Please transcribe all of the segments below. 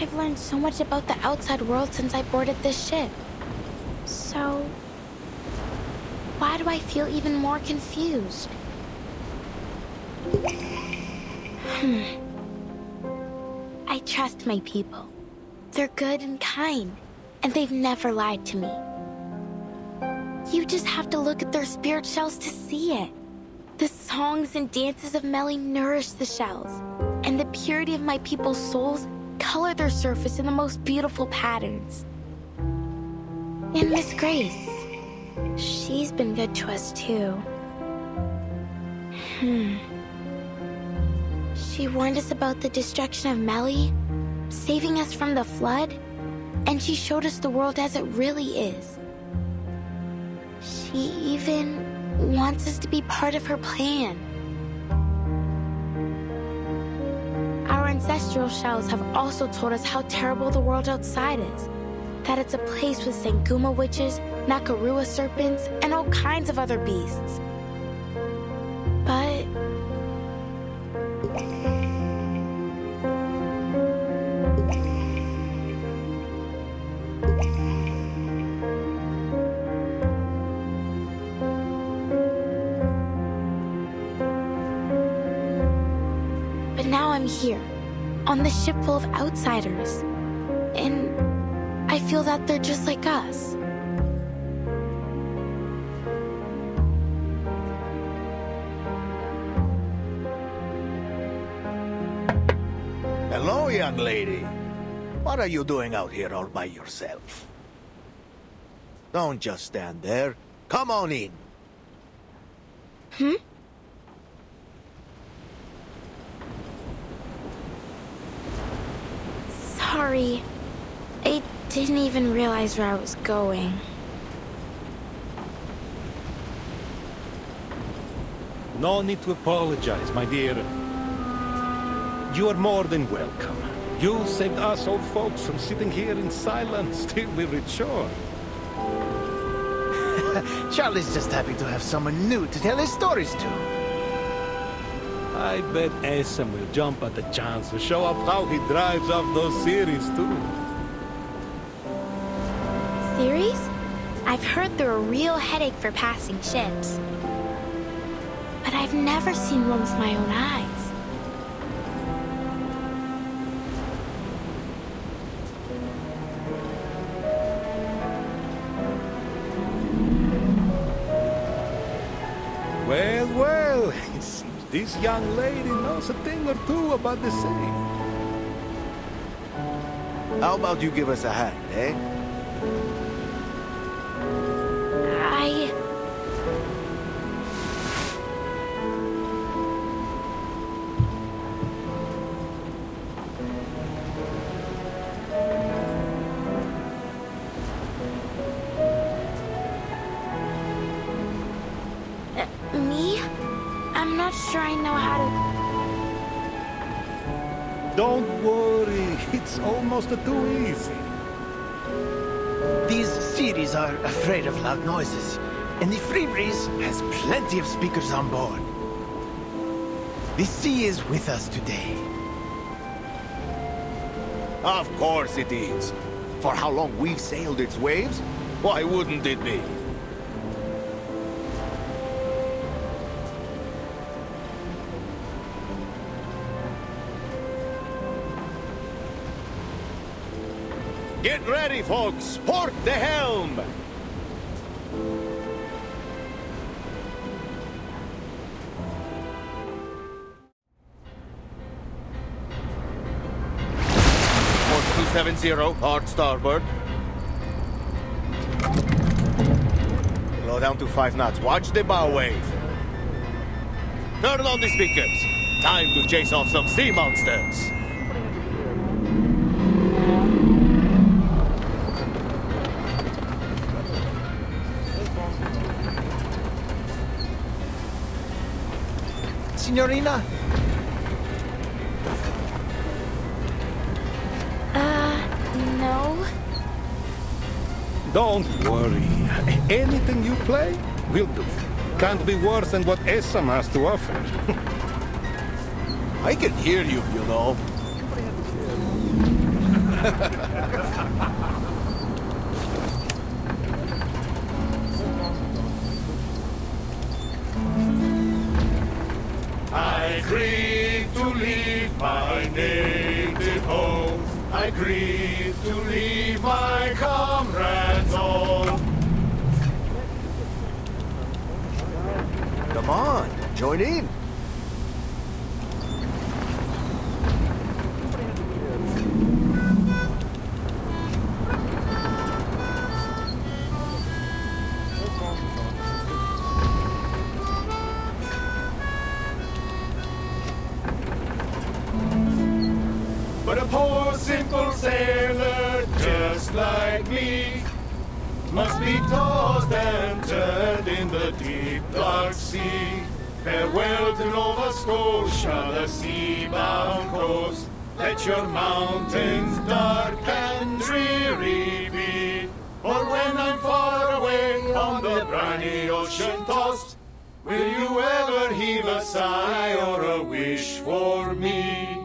I've learned so much about the outside world since I boarded this ship. So, why do I feel even more confused? I trust my people. They're good and kind, and they've never lied to me. You just have to look at their spirit shells to see it. The songs and dances of Melly nourish the shells, and the purity of my people's souls color their surface in the most beautiful patterns. And Miss Grace, she's been good to us too. She warned us about the destruction of Melly, saving us from the flood, and she showed us the world as it really is. She even wants us to be part of her plan. Our ancestral shells have also told us how terrible the world outside is. That it's a place with Sanguma witches, Nakarua serpents, and all kinds of other beasts. But... now I'm here, on the ship full of outsiders. And I feel that they're just like us. Hello, young lady. What are you doing out here all by yourself? Don't just stand there. Come on in. Sorry. I didn't even realize where I was going. No need to apologize, my dear. You are more than welcome. You saved us old folks from sitting here in silence till we reach shore. Charlie's just happy to have someone new to tell his stories to. I bet Esam will jump at the chance to show off how he drives off those series, too. Series? I've heard they're a real headache for passing ships. But I've never seen one with my own eyes. Well, well, it seems this young lady knows a thing or two about the sea. How about you give us a hand, eh? Me? I'm not sure I know how to... Don't worry, it's almost too easy. These series are afraid of loud noises, and the Free Breeze has plenty of speakers on board. The sea is with us today. Of course it is. For how long we've sailed its waves, why wouldn't it be? Get ready, folks! Port the helm! Port 270, hard starboard. Slow down to 5 knots. Watch the bow wave. Turn on the speakers. Time to chase off some sea monsters. Signorina? No. Don't worry. Anything you play, will do. Can't be worse than what Esam has to offer. I can hear you, you know. I grieve to leave my native home. I grieve to leave my comrades all. Come on, join in. But a poor simple sailor just like me must be tossed and turned in the deep dark sea. Farewell to Nova Scotia, the sea-bound coast. Let your mountains dark and dreary be. For when I'm far away on the briny ocean tossed, will you ever heave a sigh or a wish for me?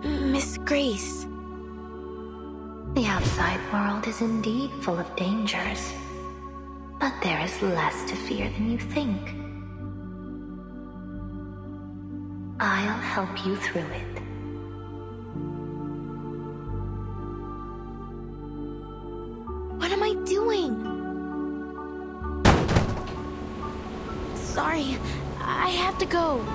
Miss Grace. The outside world is indeed full of dangers, but there is less to fear than you think. I'll help you through it. What am I doing? Sorry, I have to go.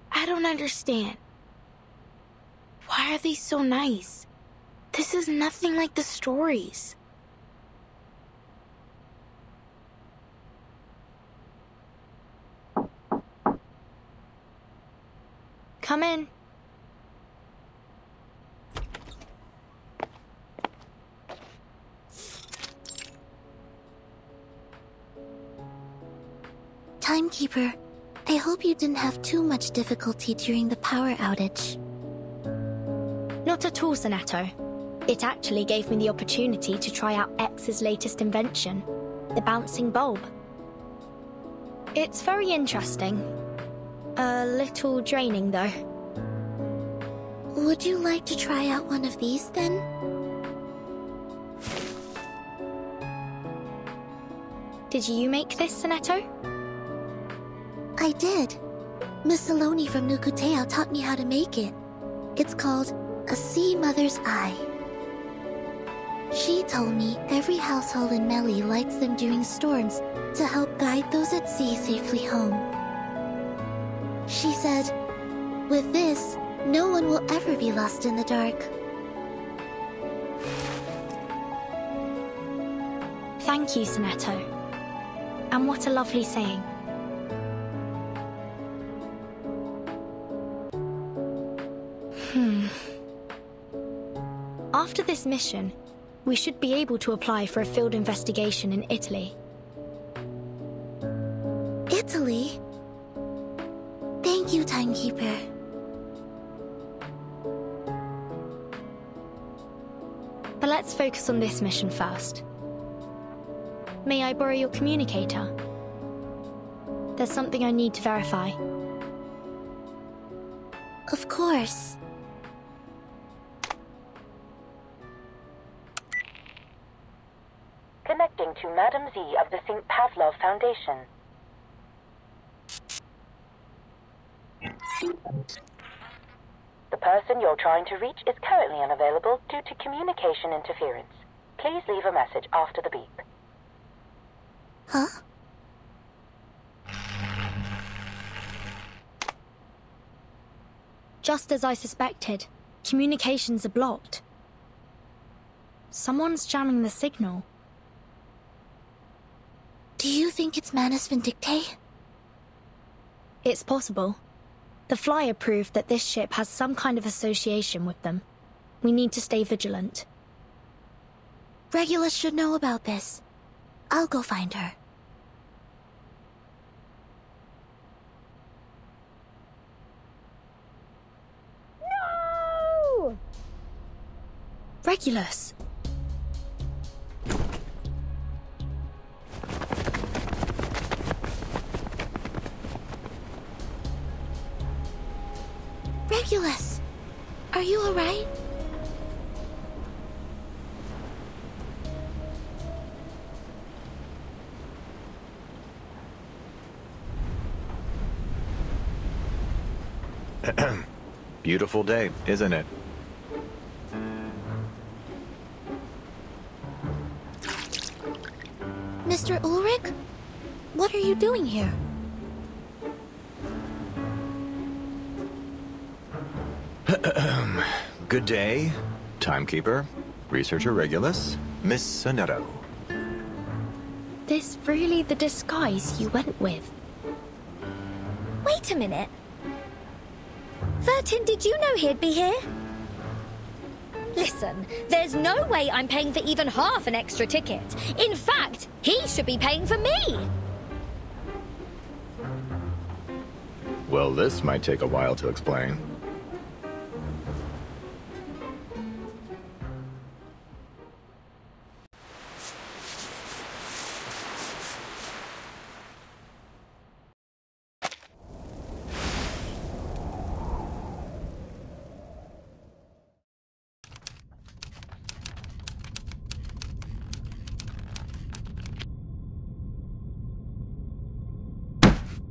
I don't understand. Why are they so nice? This is nothing like the stories. Come in. Timekeeper, I hope you didn't have too much difficulty during the power outage. Not at all, Sonato. It actually gave me the opportunity to try out X's latest invention, the bouncing bulb. It's very interesting. A little draining, though. Would you like to try out one of these, then? Did you make this, Sonato? I did. Miss Saloni from Nukuteo taught me how to make it. It's called a Sea Mother's Eye. She told me every household in Meli lights them during storms to help guide those at sea safely home. She said, with this, no one will ever be lost in the dark. Thank you, Sonato. And what a lovely saying. After this mission, we should be able to apply for a field investigation in Italy. Italy? Thank you, Timekeeper. But let's focus on this mission first. May I borrow your communicator? There's something I need to verify. Of course. Connecting to Madam Z of the St. Pavlov Foundation. The person you're trying to reach is currently unavailable due to communication interference. Please leave a message after the beep. Huh? Just as I suspected, communications are blocked. Someone's jamming the signal. Do you think it's Manus Vindicte? It's possible. The flyer proved that this ship has some kind of association with them. We need to stay vigilant. Regulus should know about this. I'll go find her. No! Regulus. Regulus, are you alright? Beautiful day, isn't it? Mr. Ulrich? What are you doing here? Good day, timekeeper, researcher Regulus, Miss Sonetto. This really the disguise you went with? Wait a minute. Vertin, did you know he'd be here? Listen, there's no way I'm paying for even half an extra ticket. In fact, he should be paying for me. Well, this might take a while to explain.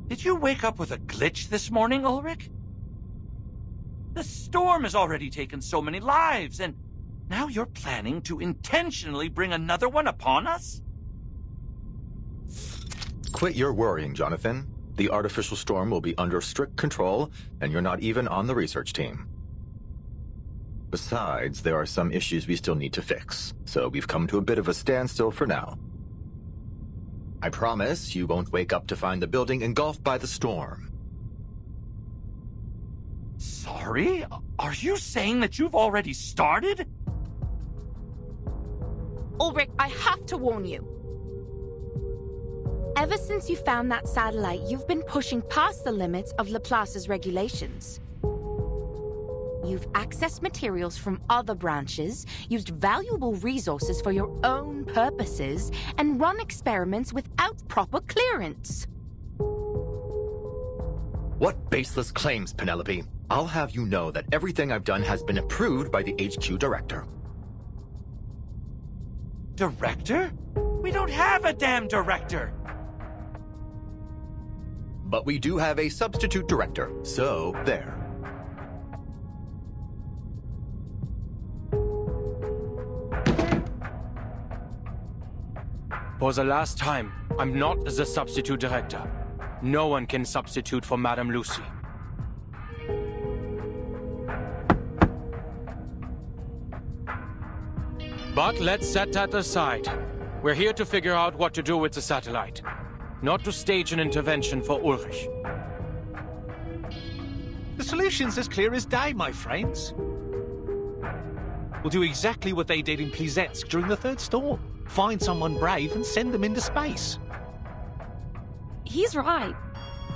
Did you wake up with a glitch this morning, Ulrich? The storm has already taken so many lives, and now you're planning to intentionally bring another one upon us? Quit your worrying, Jonathan. The artificial storm will be under strict control, and you're not even on the research team. Besides, there are some issues we still need to fix, so we've come to a bit of a standstill for now. I promise you won't wake up to find the building engulfed by the storm. Sorry? Are you saying that you've already started? Ulrich, I have to warn you. Ever since you found that satellite, you've been pushing past the limits of Laplace's regulations. You've accessed materials from other branches, used valuable resources for your own purposes, and run experiments without proper clearance. What baseless claims, Penelope? I'll have you know that everything I've done has been approved by the HQ director. Director? We don't have a damn director! But we do have a substitute director, so there. For the last time, I'm not the substitute director. No one can substitute for Madame Lucy. But let's set that aside. We're here to figure out what to do with the satellite, not to stage an intervention for Ulrich. The solution's as clear as day, my friends. We'll do exactly what they did in Plisetsk during the third storm. Find someone brave and send them into space. He's right.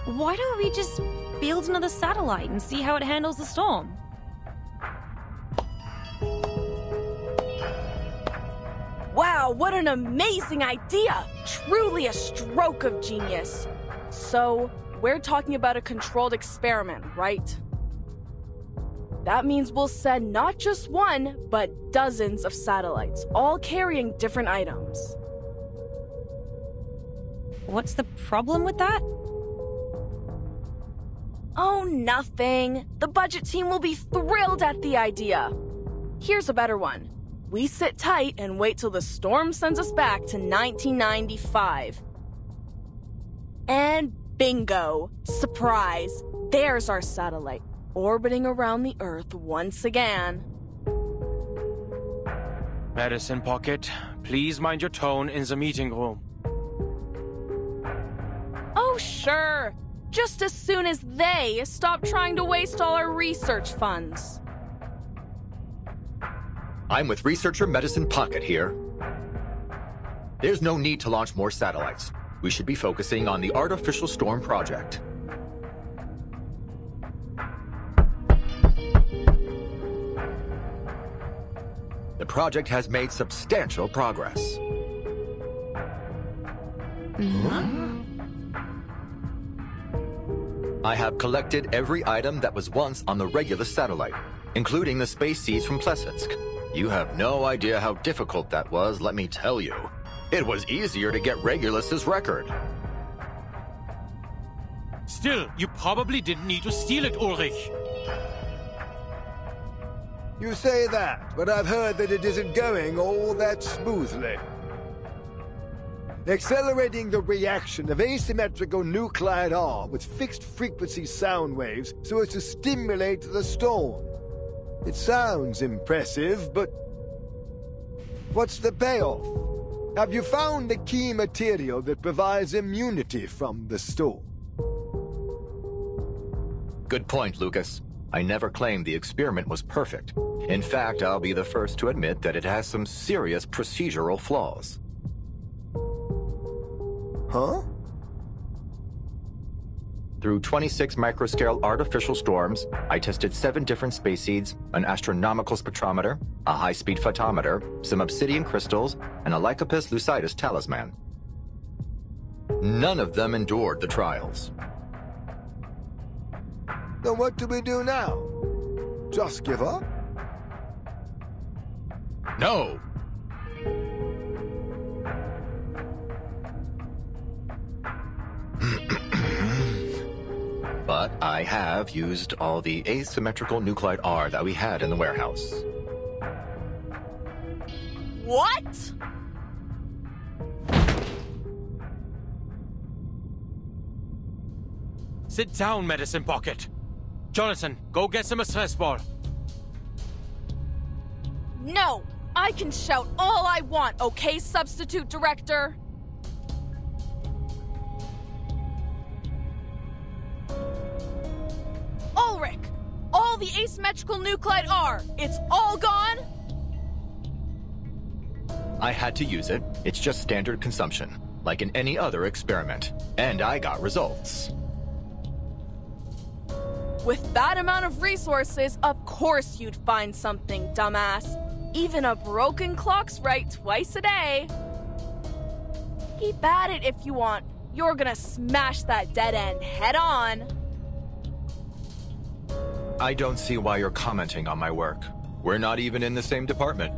Why don't we just build another satellite and see how it handles the storm? Wow, what an amazing idea! Truly a stroke of genius. So, we're talking about a controlled experiment, right? That means we'll send not just one, but dozens of satellites, all carrying different items. What's the problem with that? Oh, nothing. The budget team will be thrilled at the idea. Here's a better one. We sit tight and wait till the storm sends us back to 1995. And bingo! Surprise! There's our satellite, orbiting around the Earth once again. Medicine Pocket, please mind your tone in the meeting room. Oh, sure. Just as soon as they stop trying to waste all our research funds. I'm with researcher Medicine Pocket here. There's no need to launch more satellites. We should be focusing on the Artificial Storm project. The project has made substantial progress. I have collected every item that was once on the Regulus satellite, including the space seeds from Plesetsk. You have no idea how difficult that was, let me tell you. It was easier to get Regulus's record. Still, you probably didn't need to steal it, Ulrich. You say that, but I've heard that it isn't going all that smoothly. Accelerating the reaction of asymmetrical nuclide R with fixed-frequency sound waves so as to stimulate the storm. It sounds impressive, but what's the payoff? Have you found the key material that provides immunity from the storm? Good point, Lucas. I never claimed the experiment was perfect. In fact, I'll be the first to admit that it has some serious procedural flaws. Huh? Through 26 microscale artificial storms, I tested 7 different space seeds, an astronomical spectrometer, a high-speed photometer, some obsidian crystals, and a Lycopus lucidus talisman. None of them endured the trials. Then what do we do now? Just give up? No! But I have used all the asymmetrical nuclide R that we had in the warehouse. What? Sit down, Medicine Pocket. Jonathan, go get some stress ball. No! I can shout all I want, okay, Substitute Director? Ulrich! All the asymmetrical nuclide R, it's all gone? I had to use it. It's just standard consumption, like in any other experiment. And I got results. With that amount of resources, of course you'd find something, dumbass. Even a broken clock's right twice a day. Keep at it if you want. You're gonna smash that dead end head on. I don't see why you're commenting on my work. We're not even in the same department.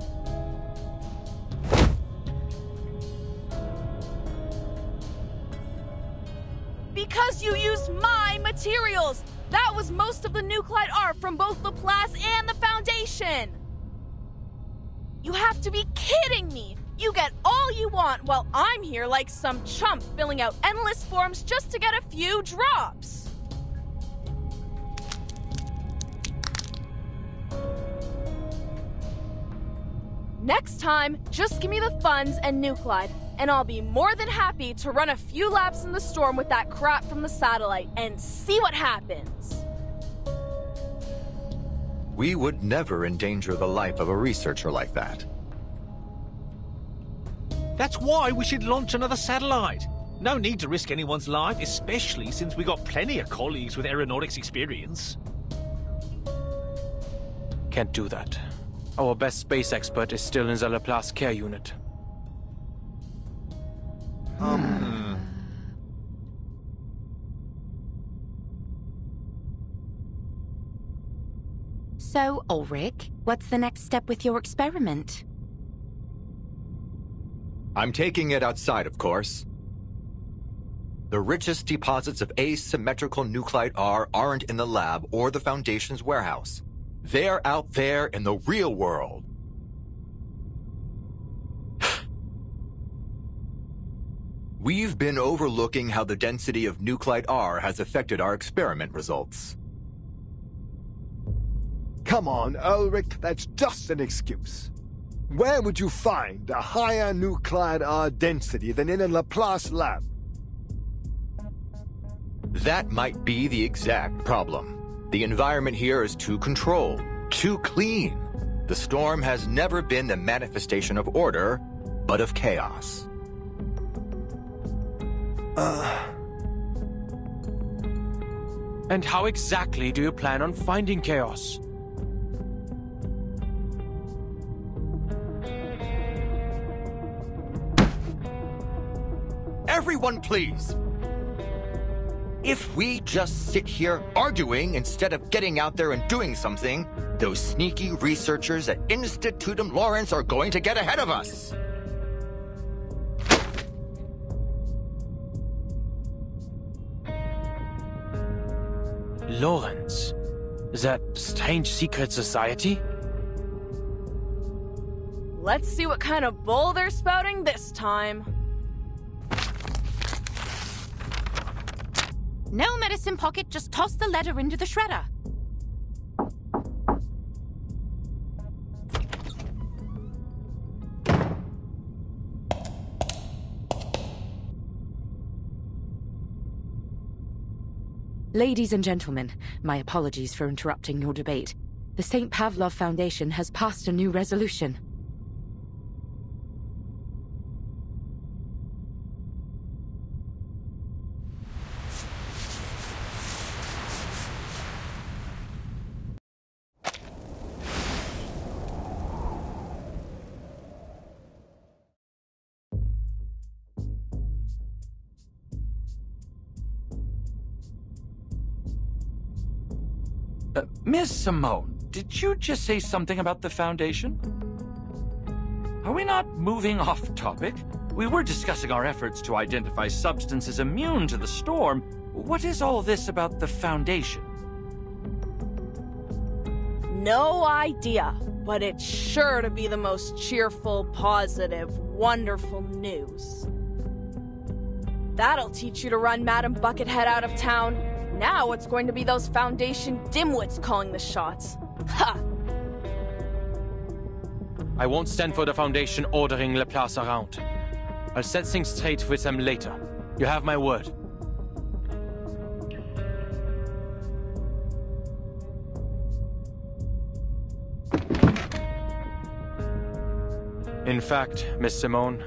Because you used my materials! That was most of the nuclide R from both Laplace and the Foundation! You have to be kidding me! You get all you want while I'm here like some chump filling out endless forms just to get a few drops! Next time, just give me the funds and nuclide, and I'll be more than happy to run a few laps in the storm with that crap from the satellite and see what happens. We would never endanger the life of a researcher like that. That's why we should launch another satellite. No need to risk anyone's life, especially since we got plenty of colleagues with aeronautics experience. Can't do that. Our best space expert is still in the Laplace care unit. So, Ulrich, what's the next step with your experiment? I'm taking it outside, of course. The richest deposits of asymmetrical nuclide R aren't in the lab or the Foundation's warehouse. They're out there in the real world. We've been overlooking how the density of nuclide R has affected our experiment results. Come on, Ulrich, that's just an excuse. Where would you find a higher nuclide R density than in a Laplace lab? That might be the exact problem. The environment here is too controlled, too clean. The storm has never been the manifestation of order, but of chaos. And how exactly do you plan on finding chaos? Everyone, please! If we just sit here arguing instead of getting out there and doing something, those sneaky researchers at Institutum Lawrence are going to get ahead of us! Lawrence? That strange secret society? Let's see what kind of bull they're spouting this time. No medicine pocket, just toss the letter into the shredder. Ladies and gentlemen, my apologies for interrupting your debate. The St. Pavlov Foundation has passed a new resolution. Miss Simone, did you just say something about the Foundation? Are we not moving off topic? We were discussing our efforts to identify substances immune to the storm. What is all this about the Foundation? No idea, but it's sure to be the most cheerful, positive, wonderful news. That'll teach you to run Madam Buckethead out of town. Now it's going to be those Foundation dimwits calling the shots. Ha! I won't stand for the Foundation ordering Laplace around. I'll set things straight with them later. You have my word. In fact, Miss Simone,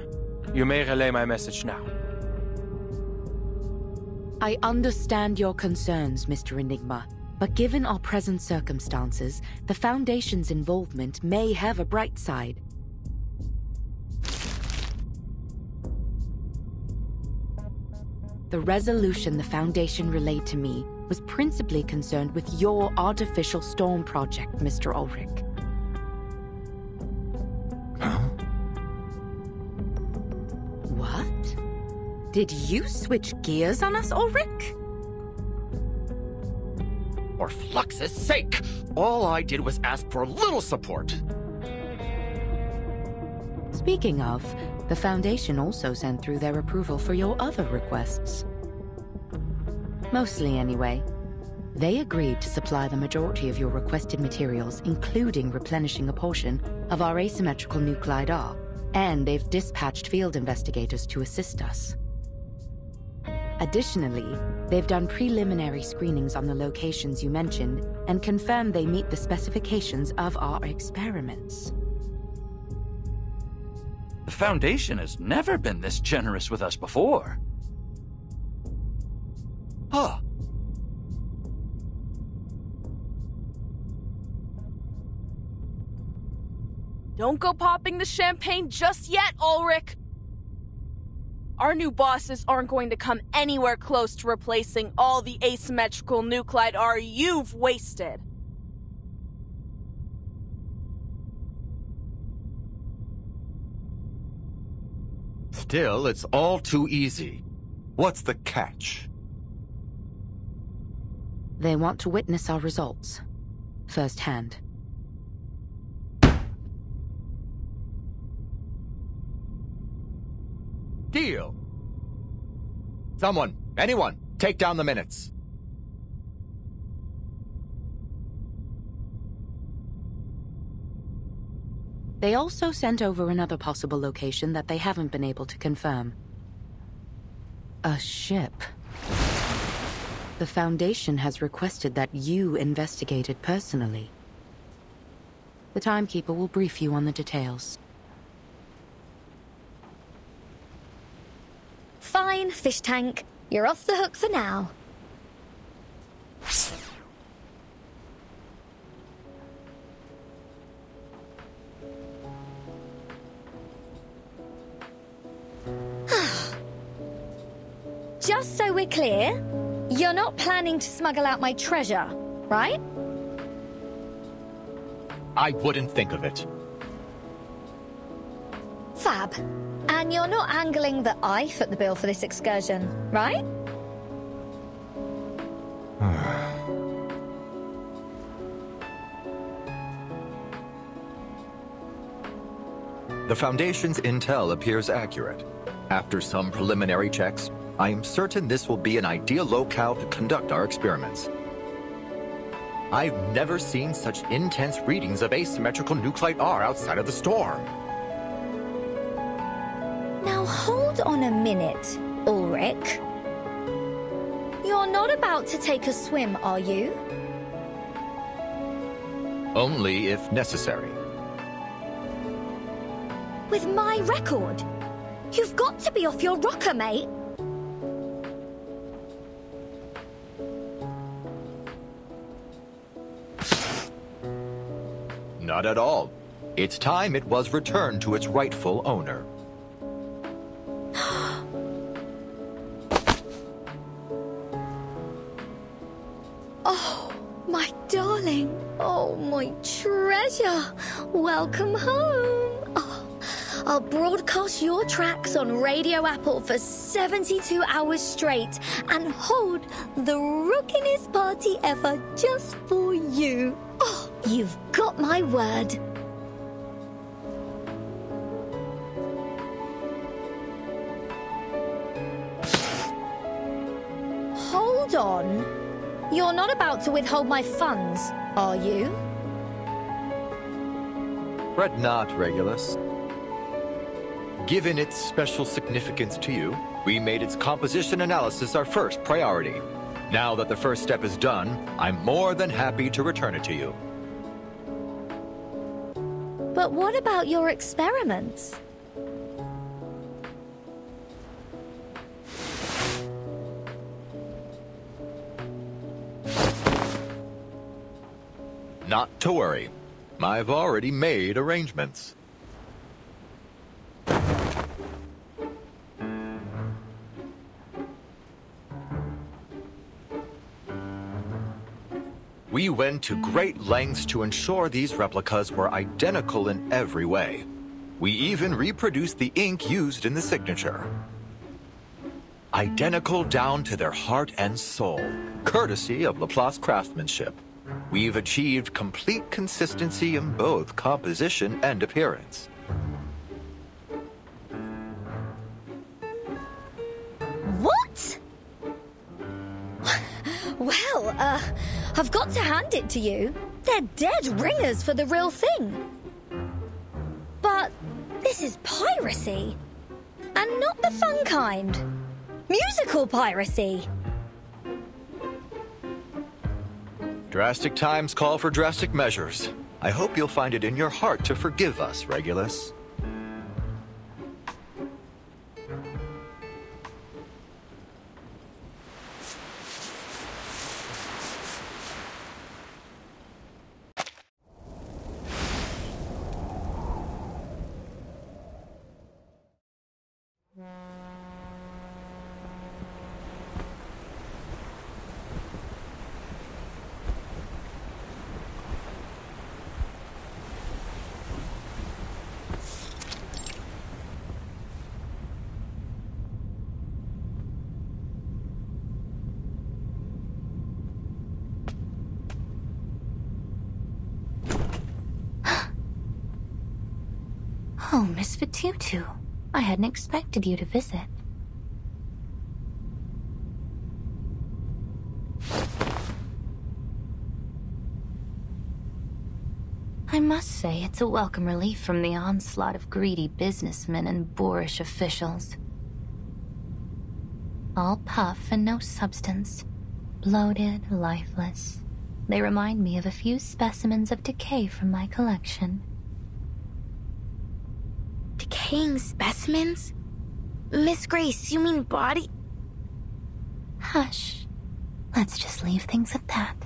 you may relay my message now. I understand your concerns, Mr. Enigma, but given our present circumstances, the Foundation's involvement may have a bright side. The resolution the Foundation relayed to me was principally concerned with your artificial storm project, Mr. Ulrich. Huh? What? Did you switch gears on us, Ulrich? For Flux's sake! All I did was ask for a little support. Speaking of, the Foundation also sent through their approval for your other requests. Mostly anyway. They agreed to supply the majority of your requested materials, including replenishing a portion of our asymmetrical nuclide R, and they've dispatched field investigators to assist us. Additionally, they've done preliminary screenings on the locations you mentioned and confirmed they meet the specifications of our experiments. The Foundation has never been this generous with us before. Huh. Don't go popping the champagne just yet, Ulrich! Our new bosses aren't going to come anywhere close to replacing all the asymmetrical nuclide R you've wasted. Still, it's all too easy. What's the catch? They want to witness our results, firsthand. Deal. Someone, anyone, take down the minutes. They also sent over another possible location that they haven't been able to confirm. A ship. The Foundation has requested that you investigate it personally. The Timekeeper will brief you on the details. Fine, fish tank. You're off the hook for now. Just so we're clear, you're not planning to smuggle out my treasure, right? I wouldn't think of it. Fab. And you're not angling that I foot the bill for this excursion, right? The Foundation's intel appears accurate. After some preliminary checks, I am certain this will be an ideal locale to conduct our experiments. I've never seen such intense readings of asymmetrical nuclide R outside of the storm. Now hold on a minute, Ulrich. You're not about to take a swim, are you? Only if necessary. With my record? You've got to be off your rocker, mate. Not at all. It's time it was returned to its rightful owner. Oh, my darling. Oh, my treasure. Welcome home. Oh, I'll broadcast your tracks on Radio Apple for 72 hours straight and hold the rockinest party ever just for you. Oh, you've got my word. Hold on. You're not about to withhold my funds, are you? Fret not, Regulus. Given its special significance to you, we made its composition analysis our first priority. Now that the first step is done, I'm more than happy to return it to you. But what about your experiments? Not to worry. I've already made arrangements. We went to great lengths to ensure these replicas were identical in every way. We even reproduced the ink used in the signature. Identical down to their heart and soul, courtesy of Laplace craftsmanship. We've achieved complete consistency in both composition and appearance. What? Well, I've got to hand it to you. They're dead ringers for the real thing. But this is piracy. And not the fun kind. Musical piracy. Drastic times call for drastic measures. I hope you'll find it in your heart to forgive us, Regulus. Oh, Miss Vatutu. I hadn't expected you to visit. I must say it's a welcome relief from the onslaught of greedy businessmen and boorish officials. All puff and no substance. bloated, lifeless. They remind me of a few specimens of decay from my collection. Decaying specimens? Miss Grace, you mean body? Hush. Let's just leave things at that.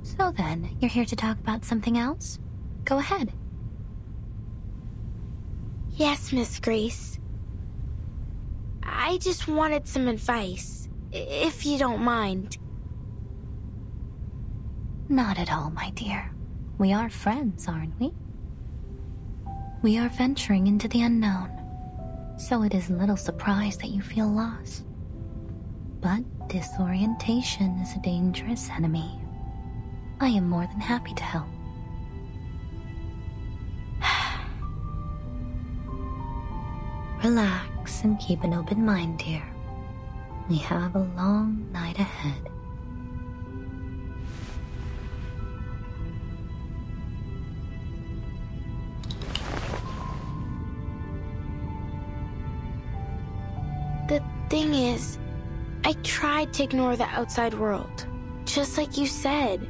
So then, you're here to talk about something else? Go ahead. Yes, Miss Grace. I just wanted some advice, if you don't mind. Not at all, my dear. We are friends, aren't we? We are venturing into the unknown, so it is little surprise that you feel lost. But disorientation is a dangerous enemy. I am more than happy to help. Relax and keep an open mind, dear. We have a long night ahead. The thing is, I tried to ignore the outside world, just like you said,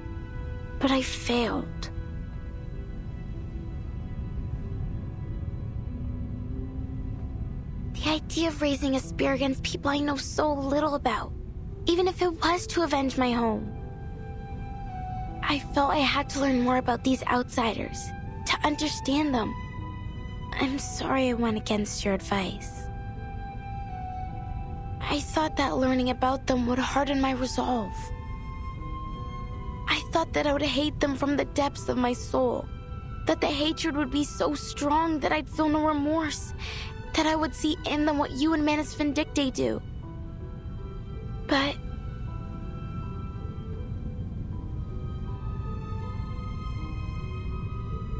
but I failed. The idea of raising a spear against people I know so little about, even if it was to avenge my home. I felt I had to learn more about these outsiders, to understand them. I'm sorry I went against your advice. I thought that learning about them would harden my resolve. I thought that I would hate them from the depths of my soul. That the hatred would be so strong that I'd feel no remorse. That I would see in them what you and Manus Vindicte do. But...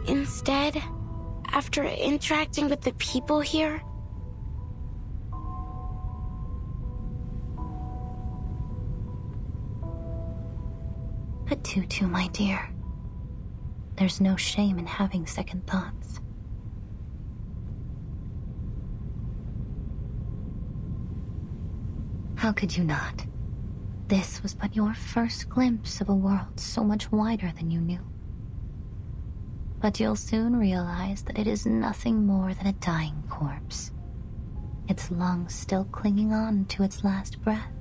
instead, after interacting with the people here... But Tutu, my dear, there's no shame in having second thoughts. How could you not? This was but your first glimpse of a world so much wider than you knew. But you'll soon realize that it is nothing more than a dying corpse. Its lungs still clinging on to its last breath.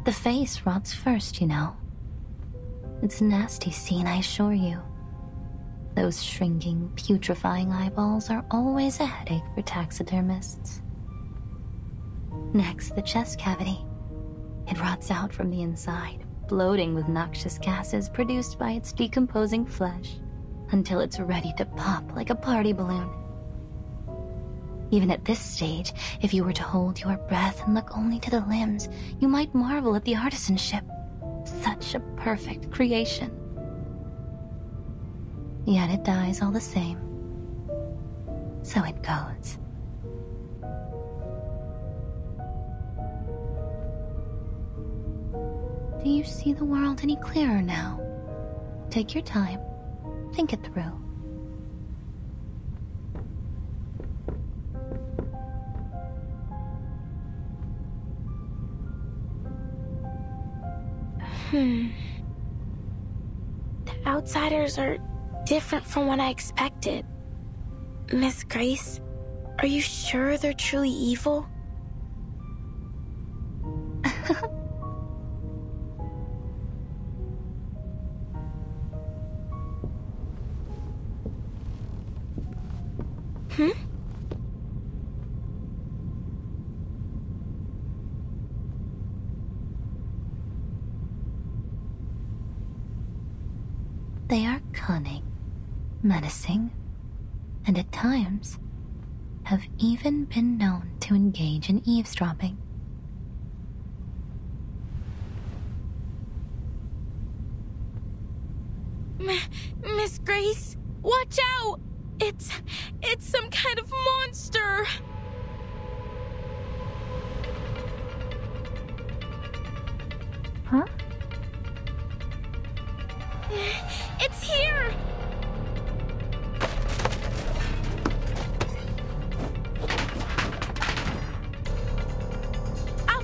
The face rots first, you know. It's a nasty scene, I assure you. Those shrinking, putrefying eyeballs are always a headache for taxidermists. Next, the chest cavity. It rots out from the inside, bloating with noxious gases produced by its decomposing flesh, until it's ready to pop like a party balloon. Even at this stage, if you were to hold your breath and look only to the limbs, you might marvel at the artisanship. Such a perfect creation. Yet it dies all the same. So it goes. Do you see the world any clearer now? Take your time. Think it through. The outsiders are different from what I expected. Miss Grace, are you sure they're truly evil? They are cunning, menacing, and at times have even been known to engage in eavesdropping. Miss Grace, watch out! It's some kind of monster! Huh? It's here!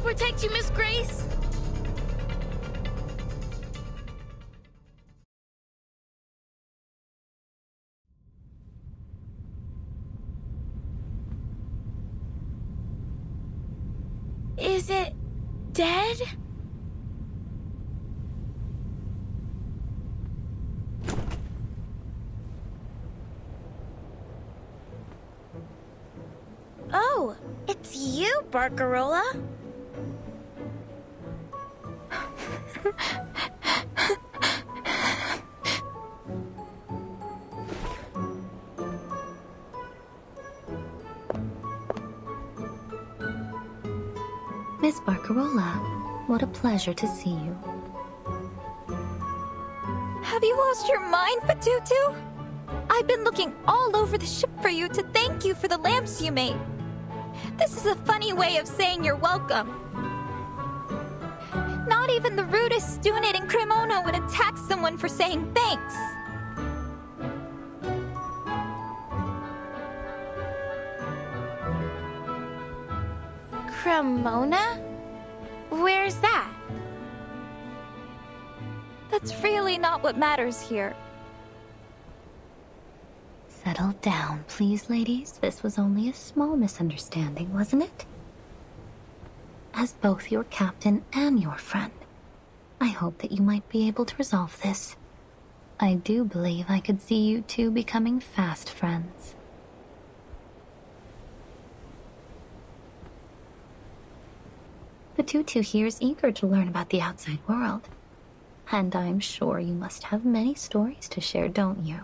protect you, Miss Grace. Is it dead? Oh, it's you, Barcarola. Miss Barcarola, what a pleasure to see you. Have you lost your mind, Fatutu? I've been looking all over the ship for you to thank you for the lamps you made. This is a funny way of saying you're welcome. Not even the rudest student in Cremona would attack someone for saying thanks. Cremona? Where's that? That's really not what matters here. Settle down, please, ladies. This was only a small misunderstanding, wasn't it? As both your captain and your friend, I hope that you might be able to resolve this. I do believe I could see you two becoming fast friends. The Tutu here is eager to learn about the outside world. And I'm sure you must have many stories to share, don't you?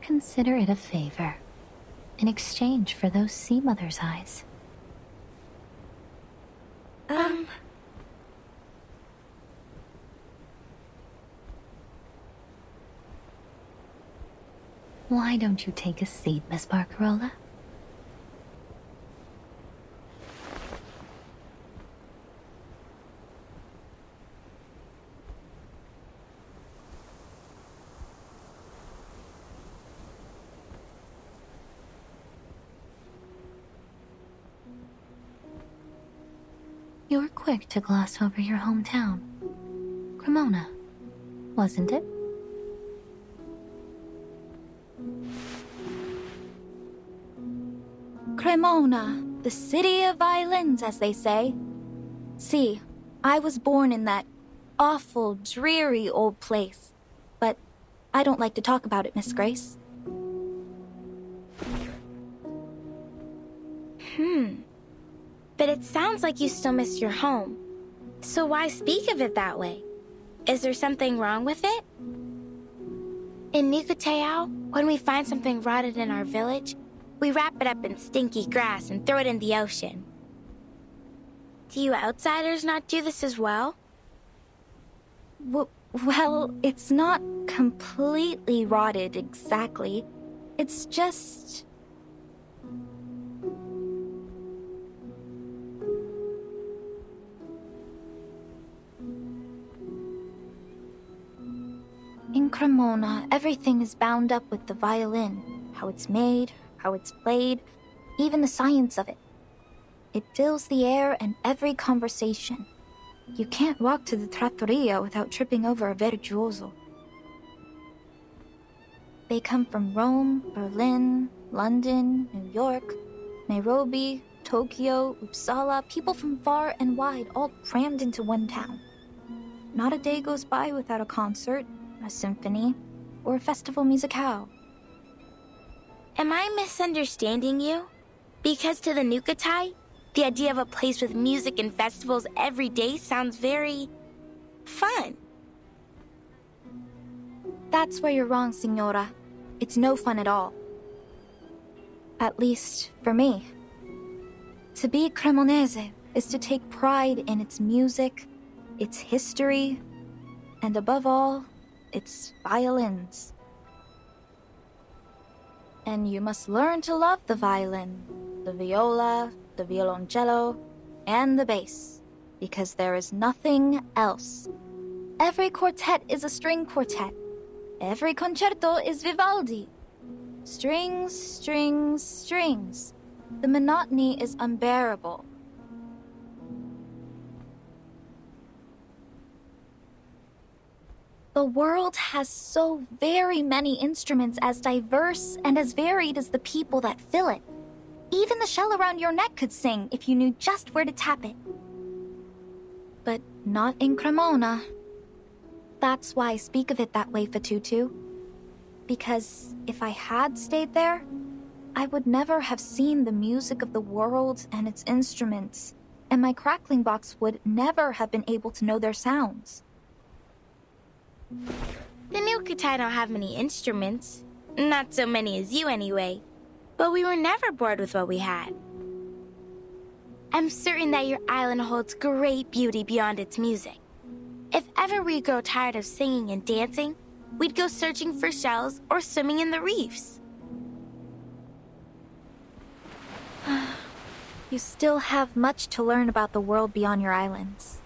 Consider it a favor, in exchange for those sea mother's eyes. Why don't you take a seat, Miss Barcarola? You were quick to gloss over your hometown. Cremona, wasn't it? Cremona, the city of violins, as they say. See, I was born in that awful, dreary old place. But I don't like to talk about it, Miss Grace. But it sounds like you still miss your home. So why speak of it that way? Is there something wrong with it? In Nukuteao, when we find something rotted in our village, we wrap it up in stinky grass and throw it in the ocean. Do you outsiders not do this as well? Well, it's not completely rotted exactly. It's just... In Cremona, everything is bound up with the violin. How it's made, how it's played, even the science of it. It fills the air and every conversation. You can't walk to the trattoria without tripping over a virtuoso. They come from Rome, Berlin, London, New York, Nairobi, Tokyo, Uppsala, people from far and wide, all crammed into one town. Not a day goes by without a concert, a symphony, or a festival musicale. Am I misunderstanding you? Because to the Nukutai, the idea of a place with music and festivals every day sounds very... fun. That's where you're wrong, Signora. It's no fun at all. At least, for me. To be Cremonese is to take pride in its music, its history, and above all, its violins. And you must learn to love the violin, the viola, the violoncello, and the bass, because there is nothing else. Every quartet is a string quartet. Every concerto is Vivaldi. Strings, strings, strings. The monotony is unbearable. The world has so very many instruments as diverse and as varied as the people that fill it. Even the shell around your neck could sing if you knew just where to tap it. But not in Cremona. That's why I speak of it that way, Fatutu. Because if I had stayed there, I would never have seen the music of the world and its instruments, and my crackling box would never have been able to know their sounds. The Nukutai don't have many instruments. Not so many as you anyway. But we were never bored with what we had. I'm certain that your island holds great beauty beyond its music. If ever we grow tired of singing and dancing, we'd go searching for shells or swimming in the reefs. You still have much to learn about the world beyond your islands.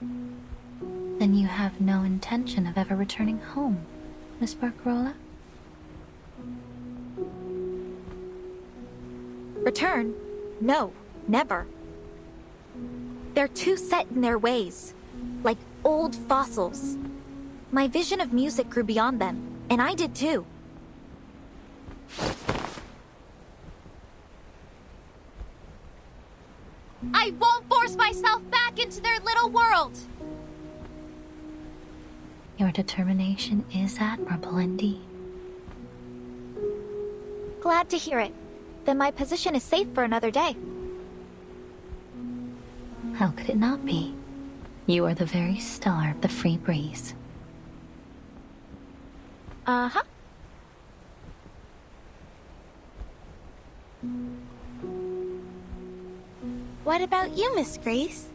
Then you have no intention of ever returning home, Miss Barcarola? Return? No, never. They're too set in their ways, like old fossils. My vision of music grew beyond them, and I did too. I won't force myself back into their little world! Your determination is admirable indeed. Glad to hear it. Then my position is safe for another day. How could it not be? You are the very star of the free breeze. Uh-huh. What about you, Miss Grace?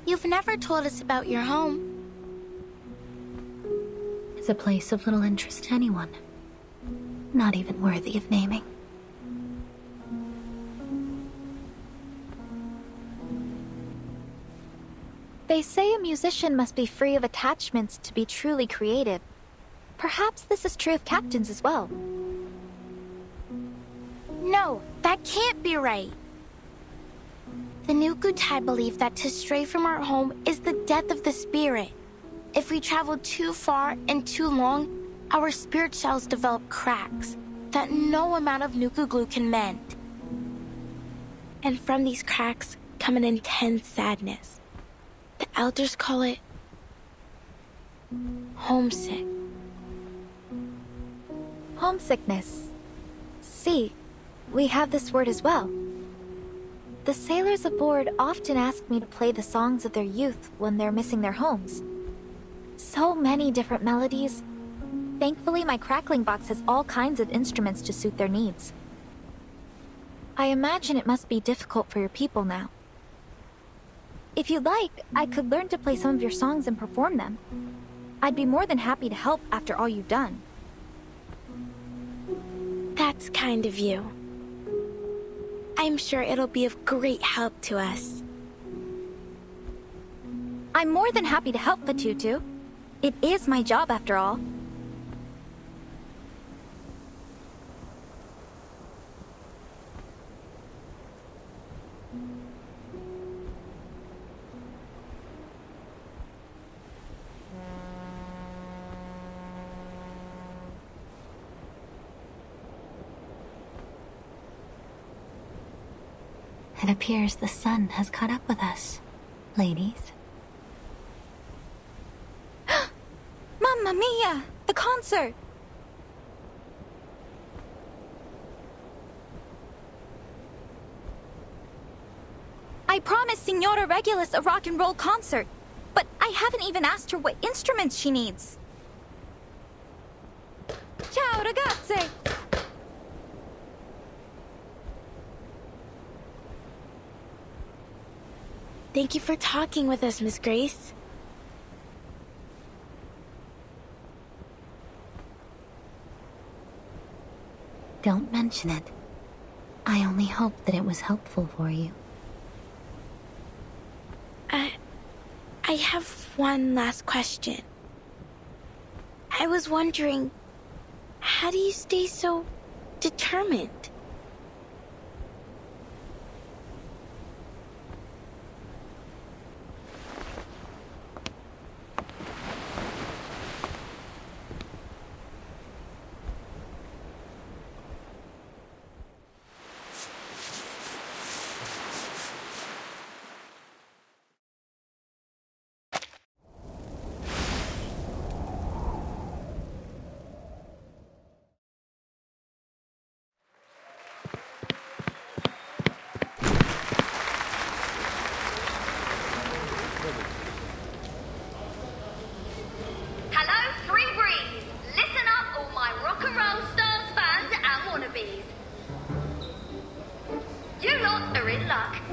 You've never told us about your home. It's a place of little interest to anyone. Not even worthy of naming. They say a musician must be free of attachments to be truly creative. Perhaps this is true of captains as well. No, that can't be right. The Nukutai believe that to stray from our home is the death of the spirit. If we travel too far and too long, our spirit shells develop cracks that no amount of Nuku glue can mend. And from these cracks come an intense sadness. The elders call it homesick. Homesickness. See, we have this word as well. The sailors aboard often ask me to play the songs of their youth when they're missing their homes. So many different melodies. Thankfully, my crackling box has all kinds of instruments to suit their needs. I imagine it must be difficult for your people now. If you'd like, I could learn to play some of your songs and perform them. I'd be more than happy to help after all you've done. That's kind of you. I'm sure it'll be of great help to us. I'm more than happy to help, Fatutu. It is my job after all. It appears the sun has caught up with us, ladies. Mamma mia! The concert! I promised Signora Regulus a rock and roll concert, but I haven't even asked her what instruments she needs. Ciao, ragazze! Thank you for talking with us, Miss Grace. Don't mention it. I only hope that it was helpful for you. I have one last question. I was wondering, how do you stay so determined?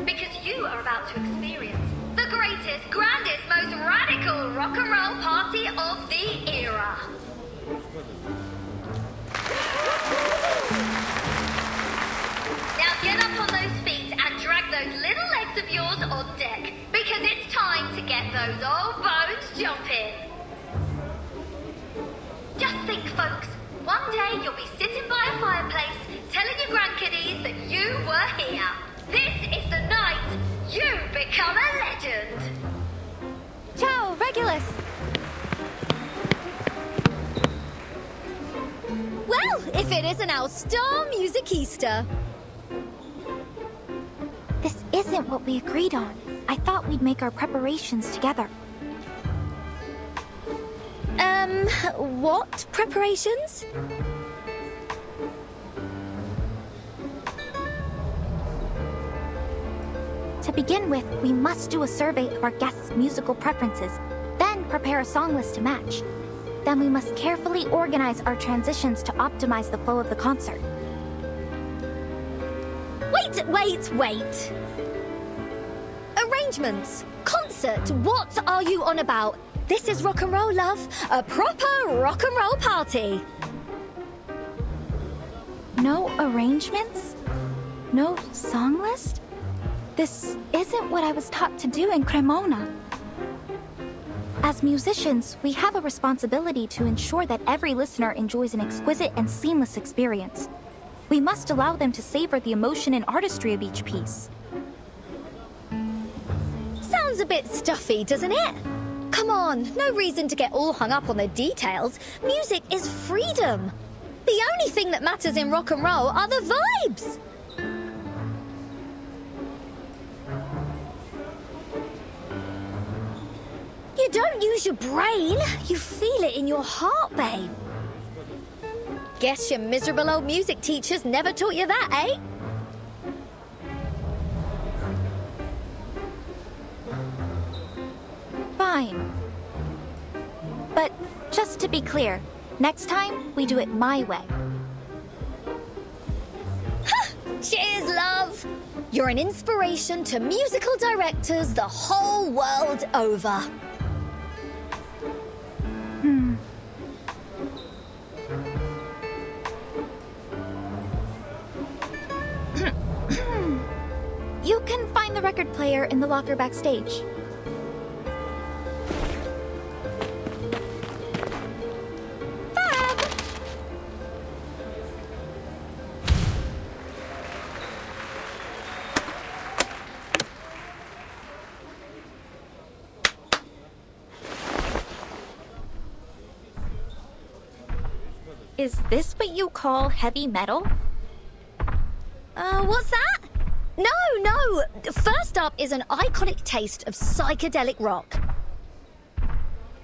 because you are about to experience the greatest, grandest, most radical rock and roll party of the era. Now get up on those feet and drag those little legs of yours on deck, because it's time to get those old bones jumping. Just think, folks, one day you'll be sitting by a fireplace telling your grandkiddies that you were here. This is the night you become a legend. Ciao, Regulus. Well, if it isn't our star musicista. This isn't what we agreed on. I thought we'd make our preparations together. What preparations? To begin with, we must do a survey of our guests' musical preferences, then prepare a song list to match. Then we must carefully organize our transitions to optimize the flow of the concert. Wait. Arrangements. Concert. What are you on about? This is rock and roll, love. A proper rock and roll party. No arrangements? No song list? This isn't what I was taught to do in Cremona. As musicians, we have a responsibility to ensure that every listener enjoys an exquisite and seamless experience. We must allow them to savor the emotion and artistry of each piece. Sounds a bit stuffy, doesn't it? Come on, no reason to get all hung up on the details. Music is freedom. The only thing that matters in rock and roll are the vibes. You don't use your brain, you feel it in your heart, babe. Guess your miserable old music teachers never taught you that, eh? Fine. But just to be clear, next time we do it my way. Cheers, love! You're an inspiration to musical directors the whole world over. You can find the record player in the locker backstage. Fab! Is this what you call heavy metal? What's that? No! First up is an iconic taste of psychedelic rock.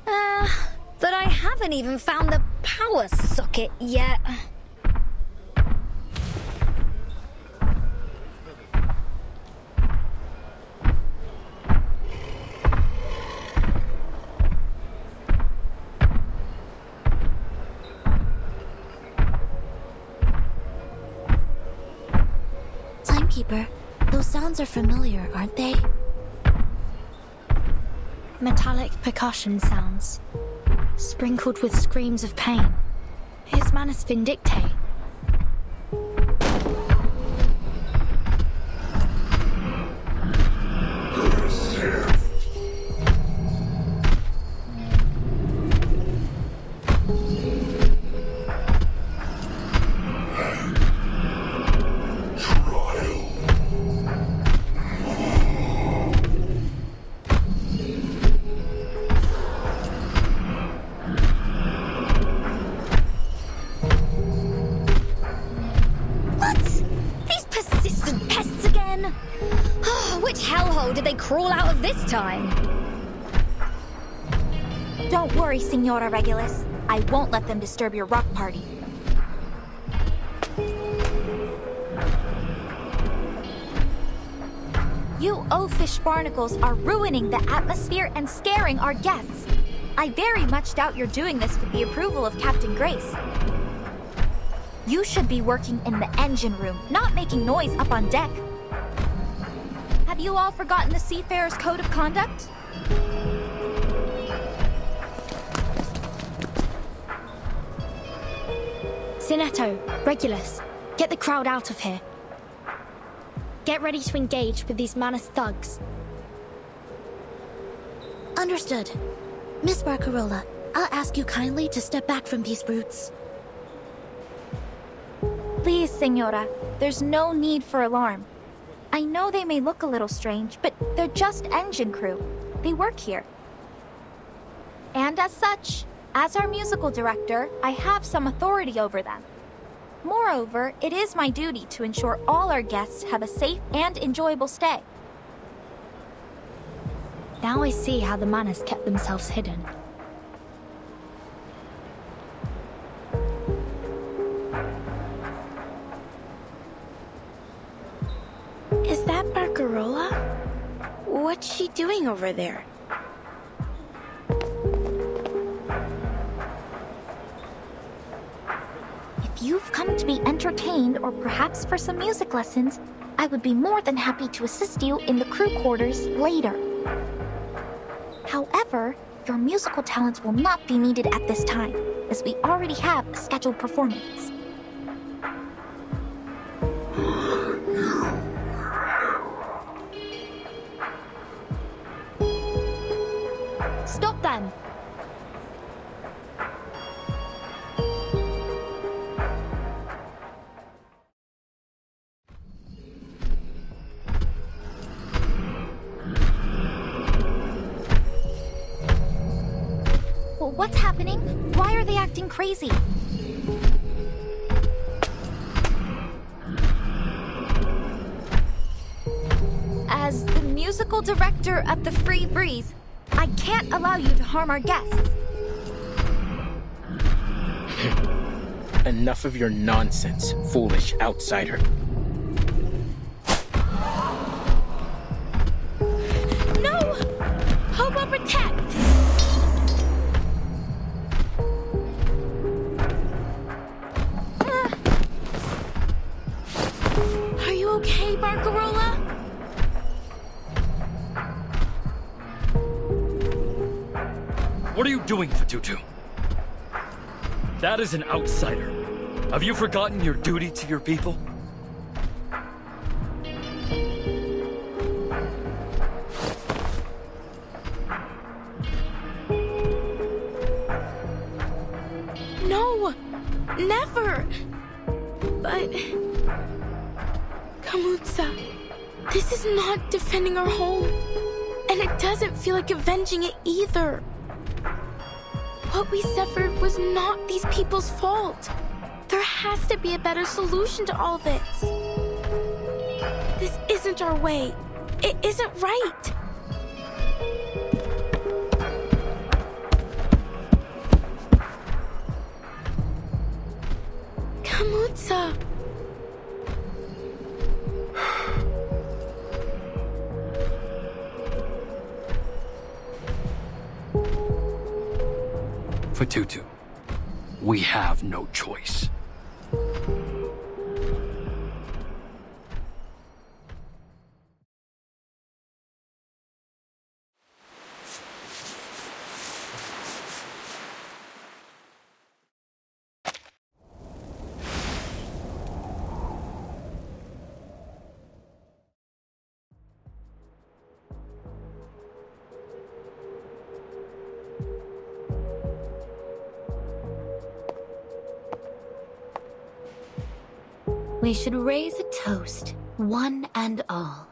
But I haven't even found the power socket yet. Timekeeper, those sounds are familiar, aren't they? Metallic percussion sounds, sprinkled with screams of pain. His manus vindictae. Crawl out of this time. Don't worry, Signora Regulus. I won't let them disturb your rock party. You oafish barnacles are ruining the atmosphere and scaring our guests. I very much doubt you're doing this with the approval of Captain Grace. You should be working in the engine room, not making noise up on deck. Have you all forgotten the Seafarer's Code of Conduct? Sinetto, Regulus, get the crowd out of here. Get ready to engage with these Manus thugs. Understood. Miss Barcarola, I'll ask you kindly to step back from these brutes. Please, Senora. There's no need for alarm. I know they may look a little strange, but they're just engine crew. They work here. And as such, as our musical director, I have some authority over them. Moreover, it is my duty to ensure all our guests have a safe and enjoyable stay. Now I see how the Manus kept themselves hidden. Is that Barcarola? What's she doing over there? If you've come to be entertained or perhaps for some music lessons, I would be more than happy to assist you in the crew quarters later. However, your musical talents will not be needed at this time, as we already have a scheduled performance. Stop them! What's happening? Why are they acting crazy? As the musical director of the Free Breeze, I can't allow you to harm our guests. Enough of your nonsense, foolish outsider. No! Hobo protect! Are you okay, Barcarola? What are you doing, Fatutu? That is an outsider. Have you forgotten your duty to your people? No! Never! But... Kamutsa, this is not defending our home. And it doesn't feel like avenging it either. What we suffered was not these people's fault. There has to be a better solution to all this. This isn't our way. It isn't right. Kamutsa. Fatutu, we have no choice. We should raise a toast, one and all.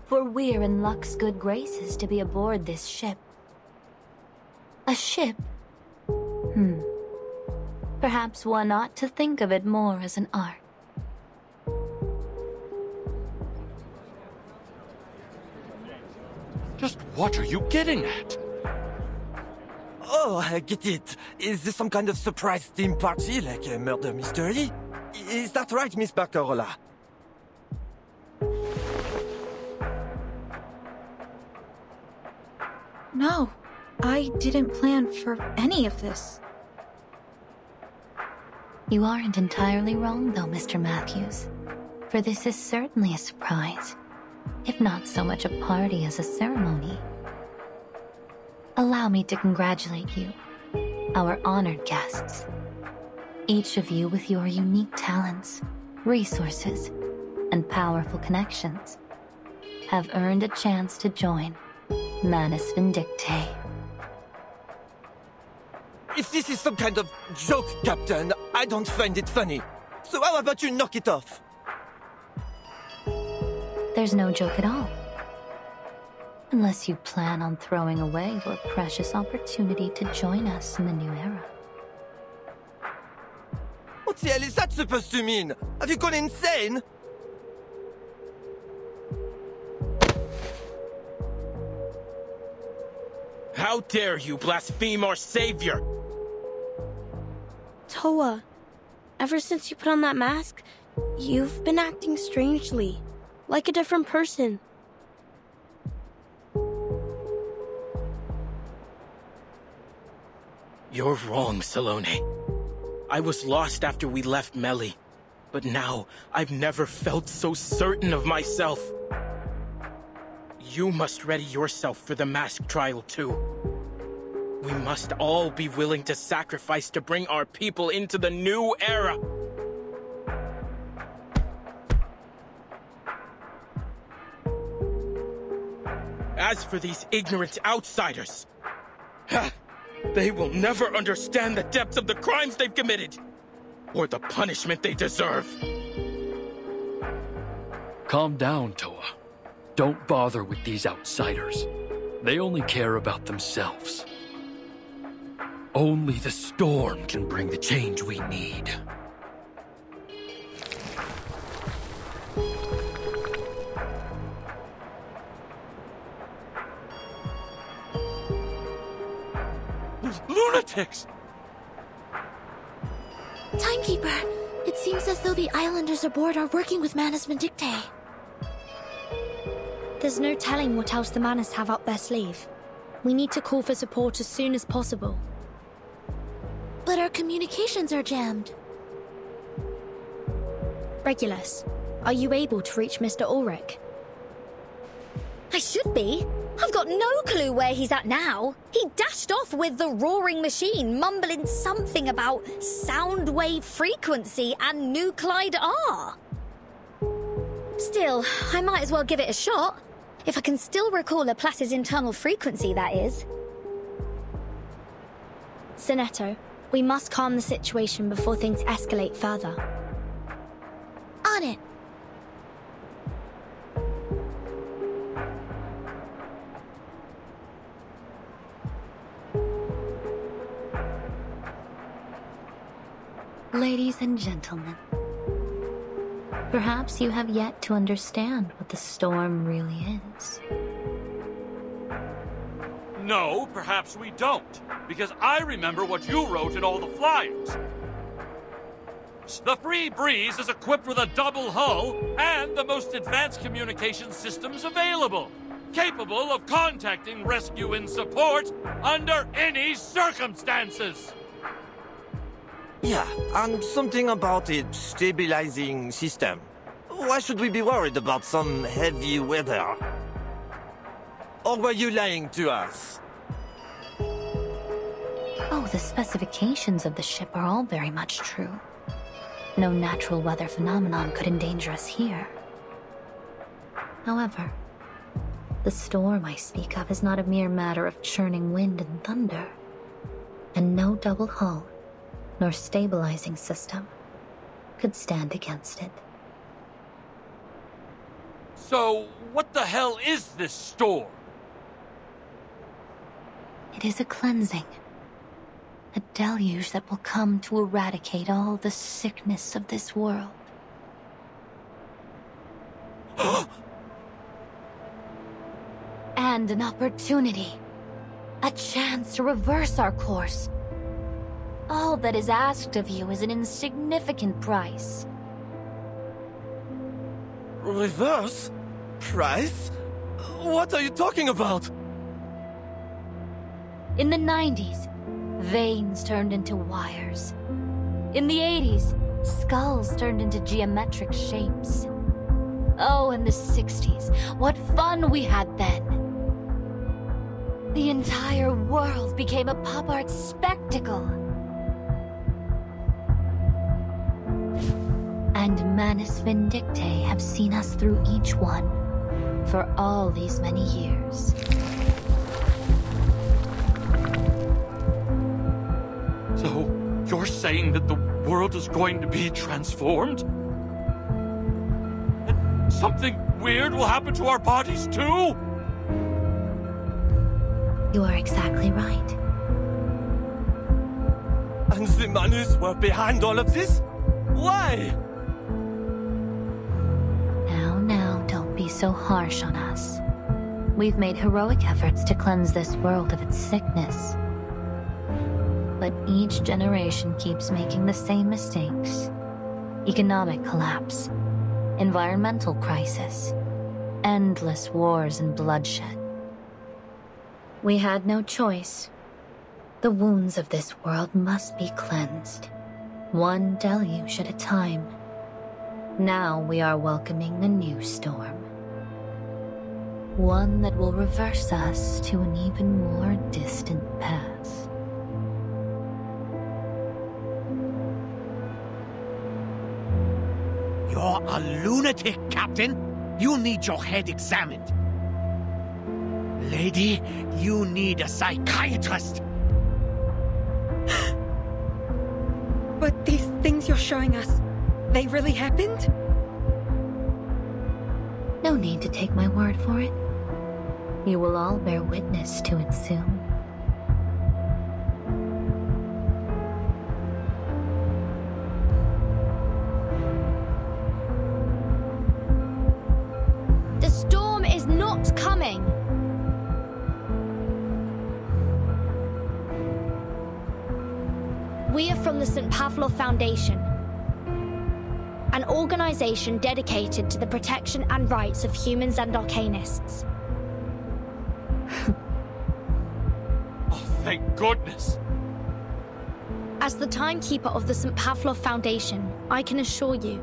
For we're in luck's good graces to be aboard this ship. A ship? Perhaps one ought to think of it more as an art. Just what are you getting at? Oh, I get it. Is this some kind of surprise theme party, like a murder mystery? Is that right, Miss Barcarola? No, I didn't plan for any of this. You aren't entirely wrong, though, Mr. Matthews. For this is certainly a surprise. if not so much a party as a ceremony. Allow me to congratulate you, our honored guests. Each of you with your unique talents, resources, and powerful connections have earned a chance to join Manus Vindictae. If this is some kind of joke, Captain, I don't find it funny. So how about you knock it off? There's no joke at all. Unless you plan on throwing away your precious opportunity to join us in the new era. What the hell is that supposed to mean? Have you gone insane? How dare you blaspheme our savior? Toa, ever since you put on that mask, you've been acting strangely, like a different person. You're wrong, Salone. I was lost after we left Meli, but now I've never felt so certain of myself. You must ready yourself for the mask trial too. We must all be willing to sacrifice to bring our people into the new era. As for these ignorant outsiders, they will never understand the depths of the crimes they've committed, or the punishment they deserve. Calm down, Toa. Don't bother with these outsiders. They only care about themselves. Only the storm can bring the change we need. Lunatics! Timekeeper, it seems as though the islanders aboard are working with Manus Vindictae. There's no telling what else the Manus have up their sleeve. We need to call for support as soon as possible. But our communications are jammed. Regulus, are you able to reach Mr. Ulrich? I should be. I've got no clue where he's at now. He dashed off with the roaring machine, mumbling something about sound wave frequency and nuclide R. Still, I might as well give it a shot. If I can still recall Laplace's internal frequency, that is. Sinetto, we must calm the situation before things escalate further. On it. Ladies and gentlemen, perhaps you have yet to understand what the storm really is. No, perhaps we don't, because I remember what you wrote in all the flyers. The Free Breeze is equipped with a double hull and the most advanced communication systems available, capable of contacting rescue and support under any circumstances. Yeah, and something about a stabilizing system. Why should we be worried about some heavy weather? Or were you lying to us? Oh, the specifications of the ship are all very much true. No natural weather phenomenon could endanger us here. However, the storm I speak of is not a mere matter of churning wind and thunder, and no double hull nor stabilizing system could stand against it. So, what the hell is this storm? It is a cleansing. A deluge that will come to eradicate all the sickness of this world. And an opportunity. A chance to reverse our course. All that is asked of you is an insignificant price. Reverse? Price? What are you talking about? In the 90s, veins turned into wires. In the 80s, skulls turned into geometric shapes. Oh, in the 60s, what fun we had then. The entire world became a pop art spectacle. And Manus Vindictae have seen us through each one for all these many years. So, you're saying that the world is going to be transformed? And something weird will happen to our bodies too? You are exactly right. And the Manus were behind all of this? Why? Now, don't be so harsh on us. We've made heroic efforts to cleanse this world of its sickness. But each generation keeps making the same mistakes. Economic collapse, environmental crisis, endless wars and bloodshed. We had no choice. The wounds of this world must be cleansed, one deluge at a time. Now we are welcoming a new storm. One that will reverse us to an even more distant past. You're a lunatic, Captain. You need your head examined. Lady, you need a psychiatrist. But these things you're showing us, they really happened? No need to take my word for it. You will all bear witness to it soon. The storm is not coming! We are from the St. Pavlov Foundation, an organization dedicated to the protection and rights of humans and arcanists. Oh, thank goodness! As the timekeeper of the St. Pavlov Foundation, I can assure you,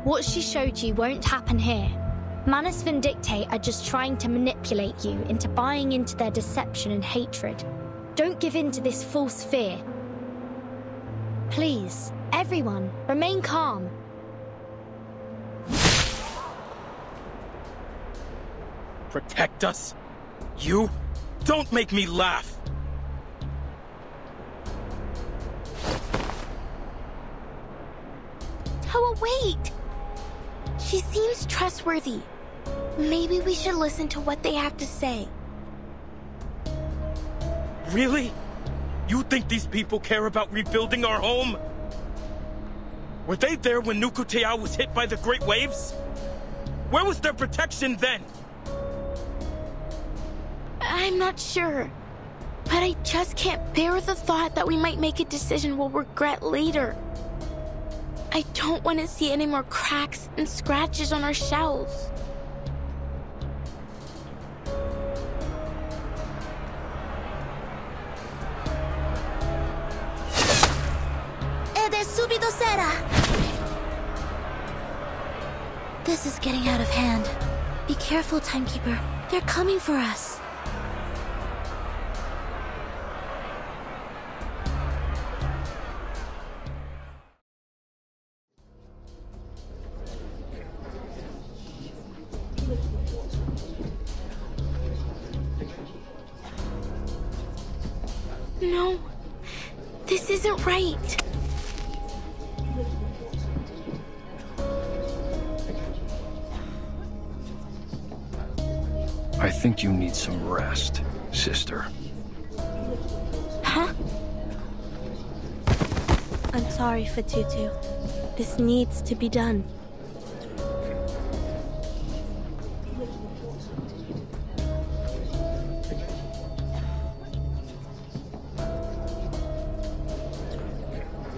what she showed you won't happen here. Manus Vindictae are just trying to manipulate you into buying into their deception and hatred. Don't give in to this false fear. Please, everyone, remain calm. Protect us? You? Don't make me laugh! Oh, wait! She seems trustworthy. Maybe we should listen to what they have to say. Really? You think these people care about rebuilding our home? Were they there when Nukutea was hit by the great waves? Where was their protection then? I'm not sure. But I just can't bear the thought that we might make a decision we'll regret later. I don't want to see any more cracks and scratches on our shells. Subito sera! This is getting out of hand. Be careful, Timekeeper. They're coming for us. No, this isn't right. I think you need some rest, sister. Huh? I'm sorry for Tutu. This needs to be done.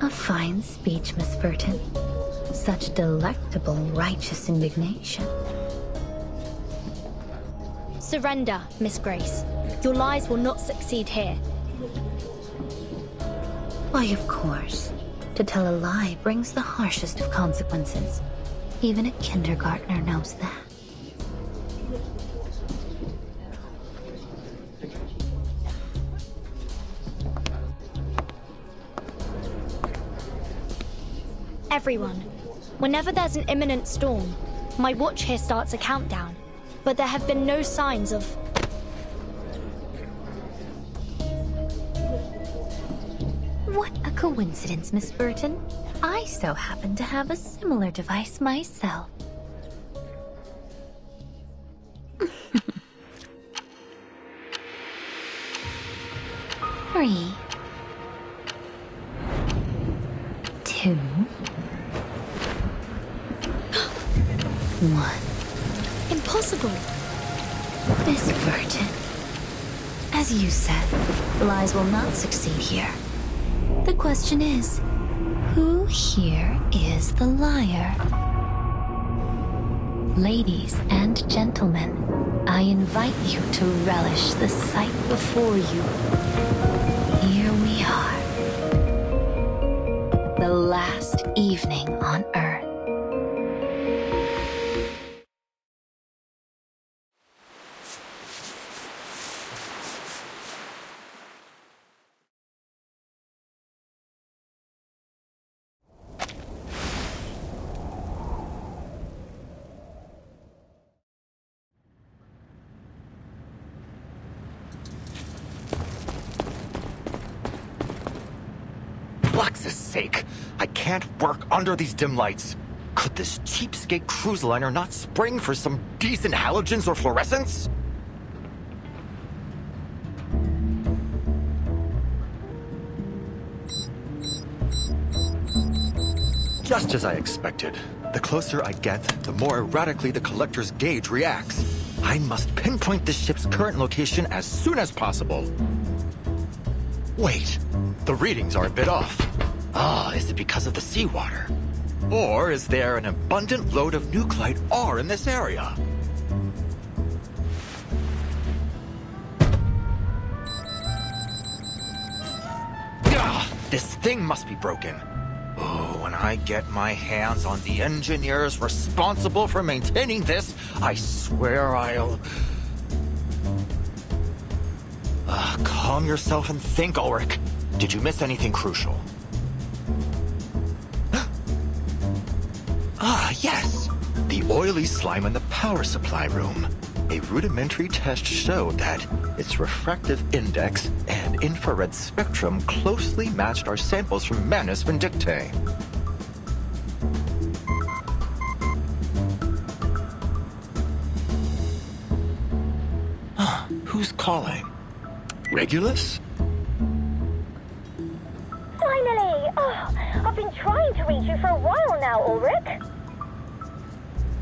A fine speech, Miss Burton. Such delectable, righteous indignation. Surrender, Miss Grace. Your lies will not succeed here. Why, of course. To tell a lie brings the harshest of consequences. Even a kindergartner knows that. Everyone, whenever there's an imminent storm, my watch here starts a countdown, but there have been no signs of... What a coincidence, Miss Burton. I so happen to have a similar device myself. 3, 2, 1. Impossible. Miss Burton, as you said, lies will not succeed here. The question is, who here is the liar? Ladies and gentlemen, I invite you to relish the sight before you. Here we are. The last evening on Earth. Flux's sake, I can't work under these dim lights. Could this cheapskate cruise liner not spring for some decent halogens or fluorescence? Just as I expected. The closer I get, the more erratically the collector's gauge reacts. I must pinpoint this ship's current location as soon as possible. Wait, the readings are a bit off. Ah, is it because of the seawater? Or is there an abundant load of nuclide R in this area? Ah, this thing must be broken. Oh, when I get my hands on the engineers responsible for maintaining this, I swear I'll... Calm yourself and think, Ulrich. Did you miss anything crucial? Yes! The oily slime in the power supply room. A rudimentary test showed that its refractive index and infrared spectrum closely matched our samples from Manus Vindictae. Who's calling? Regulus? Finally! Oh, I've been trying to reach you for a while now, Ulrich.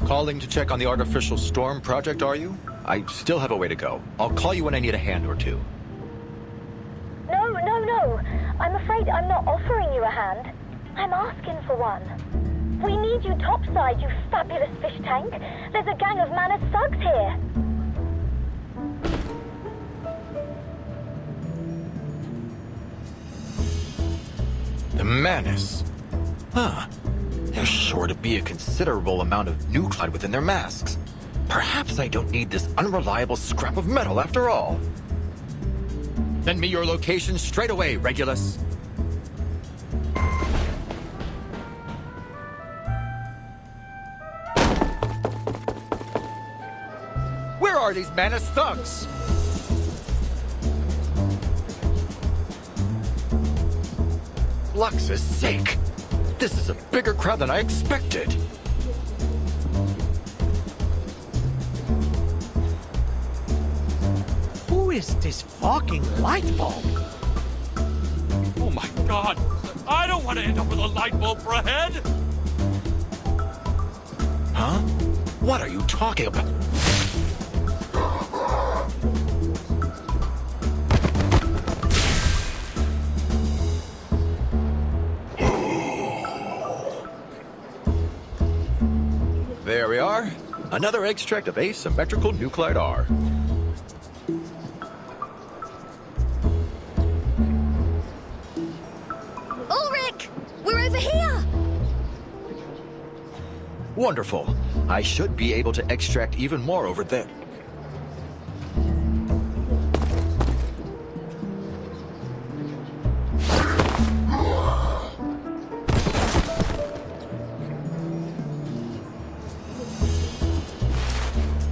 Calling to check on the artificial storm project, are you? I still have a way to go. I'll call you when I need a hand or two. No. I'm afraid I'm not offering you a hand. I'm asking for one. We need you topside, you fabulous fish tank. There's a gang of Manus thugs here. The Manus? Huh. There's sure to be a considerable amount of nuclide within their masks. Perhaps I don't need this unreliable scrap of metal after all. Send me your location straight away, Regulus. Where are these Manus thugs? Flux's sake! This is a bigger crowd than I expected! Who is this fucking light bulb? Oh my god! I don't want to end up with a light bulb for a head! Huh? What are you talking about? There we are. Another extract of asymmetrical nuclide R. Ulrich! We're over here! Wonderful. I should be able to extract even more over there.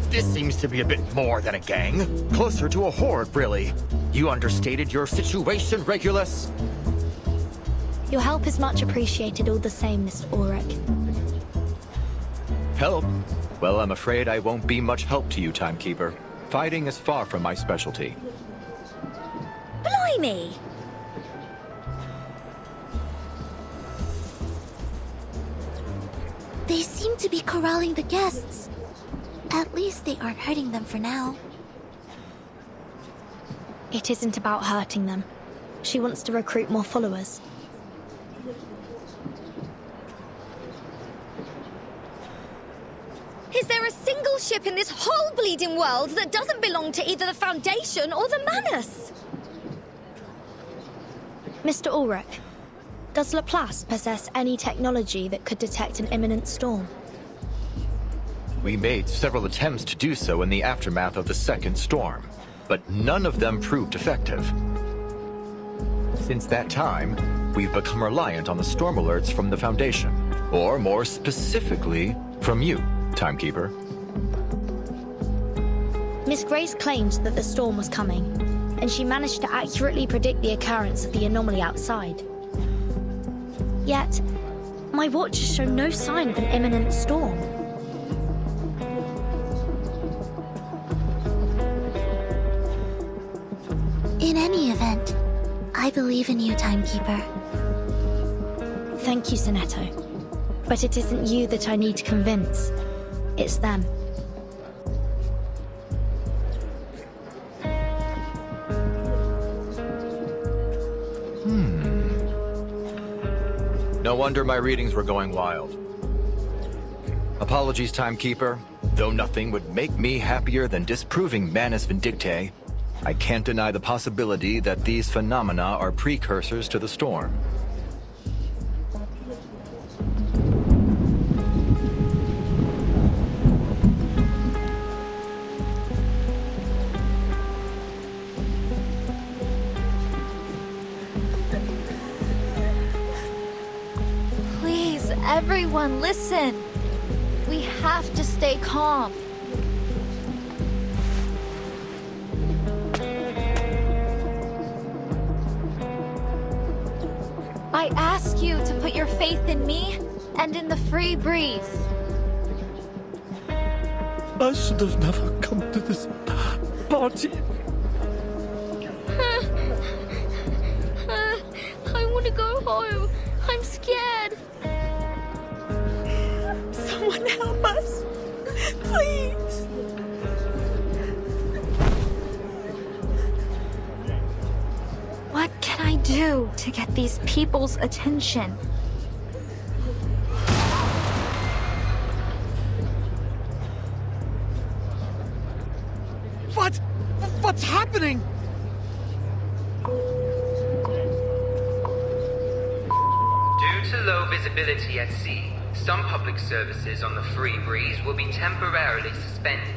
This seems to be a bit more than a gang. Closer to a horde, really. You understated your situation, Regulus. Your help is much appreciated all the same, Mr. Ulrich. Help? Well, I'm afraid I won't be much help to you, Timekeeper. Fighting is far from my specialty. Blimey! They seem to be corralling the guests. At least they aren't hurting them for now. It isn't about hurting them. She wants to recruit more followers. Is there a single ship in this whole bleeding world that doesn't belong to either the Foundation or the Manus? Mr. Ulrich, does Laplace possess any technology that could detect an imminent storm? We made several attempts to do so in the aftermath of the second storm, but none of them proved effective. Since that time, we've become reliant on the storm alerts from the Foundation, or more specifically, from you, Timekeeper. Miss Grace claimed that the storm was coming, and she managed to accurately predict the occurrence of the anomaly outside. Yet, my watch has shown no sign of an imminent storm. In any event, I believe in you, Timekeeper. Thank you, Sonetto. But it isn't you that I need to convince. It's them. No wonder my readings were going wild. Apologies, Timekeeper. Though nothing would make me happier than disproving Manus Vindictae, I can't deny the possibility that these phenomena are precursors to the storm. Please, everyone, listen. We have to stay calm. I ask you to put your faith in me and in the free breeze. I should have never come to this party. I want to go home. I'm scared. Someone help us. Please. What can I do to get these people's attention? What's happening? Due to low visibility at sea, some public services on the free breeze will be temporarily suspended.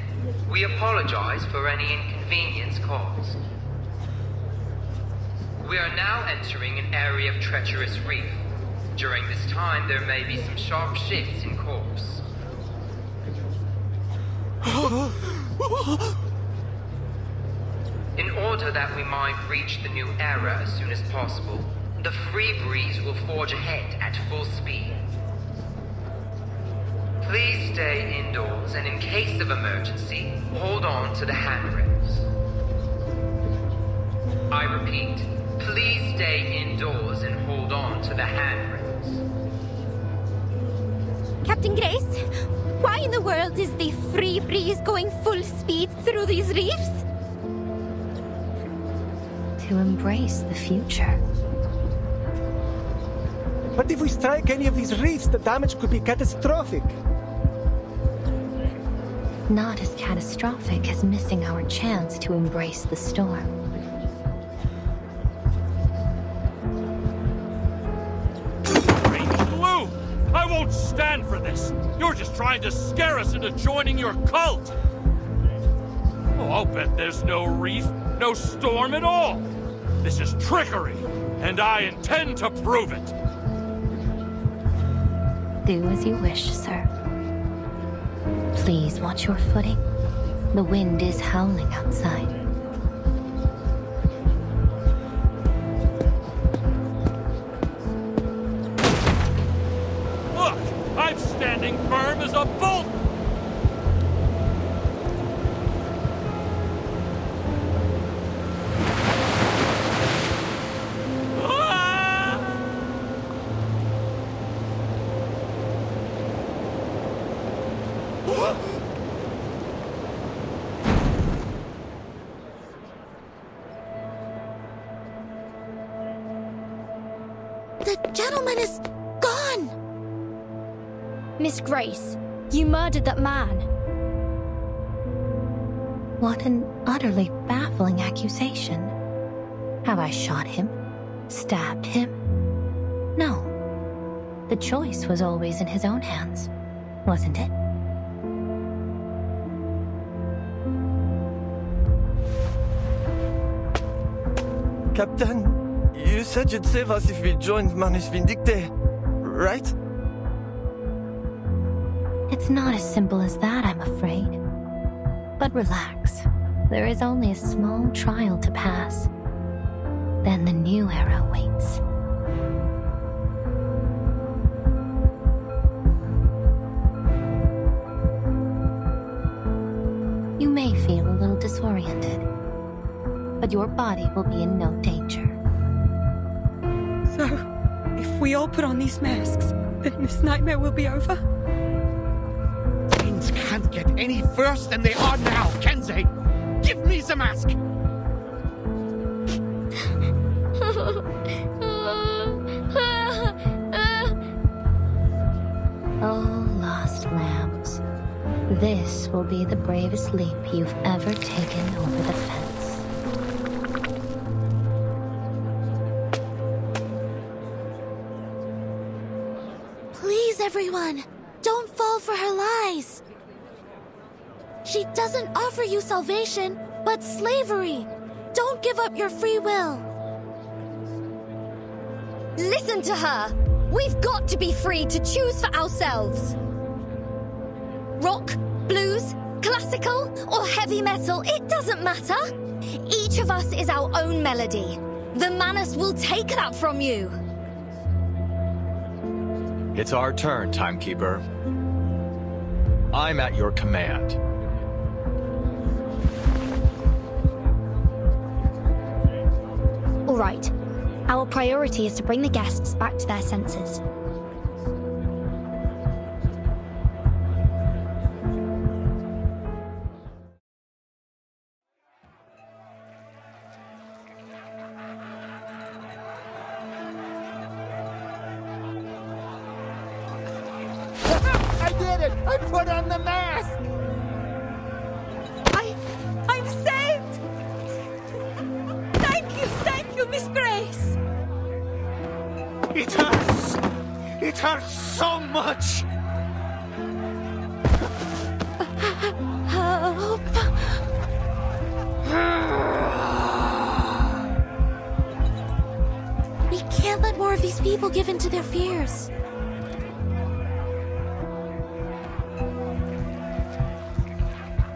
We apologize for any inconvenience caused. We are now entering an area of treacherous reef. During this time, there may be some sharp shifts in course. In order that we might reach the new era as soon as possible, the free breeze will forge ahead at full speed. Please stay indoors and in case of emergency, hold on to the handrails. I repeat, please stay indoors and hold on to the handrails. Captain Grace, why in the world is the free breeze going full speed through these reefs? To embrace the future. But if we strike any of these reefs, the damage could be catastrophic. Not as catastrophic as missing our chance to embrace the storm. Blue! I won't stand for this! You're just trying to scare us into joining your cult! Oh, I'll bet there's no reef, no storm at all! This is trickery, and I intend to prove it! Do as you wish, sir. Please watch your footing. The wind is howling outside. Look! I'm standing firm as a bolt! The gentleman is gone! Miss Grace, you murdered that man. What an utterly baffling accusation. Have I shot him? Stabbed him? No. The choice was always in his own hands, wasn't it? Captain, you said you'd save us if we joined Manus Vindicte, right? It's not as simple as that, I'm afraid. But relax. There is only a small trial to pass. Then the new era waits. You may feel a little disoriented, but your body will be in no danger. So, if we all put on these masks, then this nightmare will be over? Things can't get any worse than they are now, can they? Give me the mask! Oh, lost lambs. This will be the bravest leap you've ever taken over the fence. Please, everyone, don't fall for her lies. She doesn't offer you salvation, but slavery. Don't give up your free will. Listen to her! We've got to be free to choose for ourselves! Rock, blues, classical, or heavy metal, it doesn't matter! Each of us is our own melody. The Manus will take that from you! It's our turn, Timekeeper. I'm at your command. All right. Our priority is to bring the guests back to their senses. I did it! I put on the mask! I'm saved! Thank you, Miss Grace! It hurts! It hurts so much! Help! We can't let more of these people give in to their fears.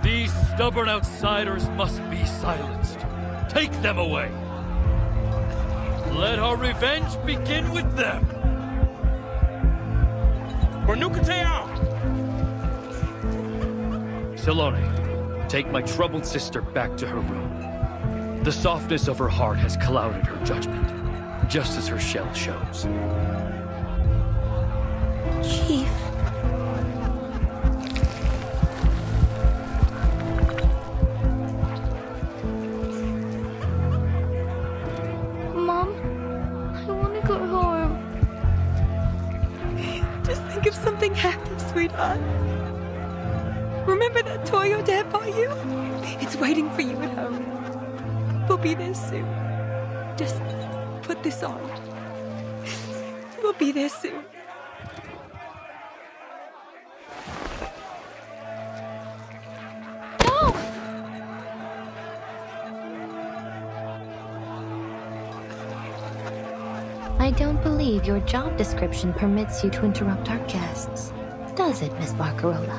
These stubborn outsiders must be silenced. Take them away. Let our revenge begin with them. Salone, take my troubled sister back to her room. The softness of her heart has clouded her judgment, just as her shell shows. Chief. Mom, I want to go home. Just think if something happens, sweetheart. Remember that toy your dad bought you? It's waiting for you at home. We'll be there soon. Just put this on. We'll be there soon. I don't believe your job description permits you to interrupt our guests. Does it, Miss Barcarola?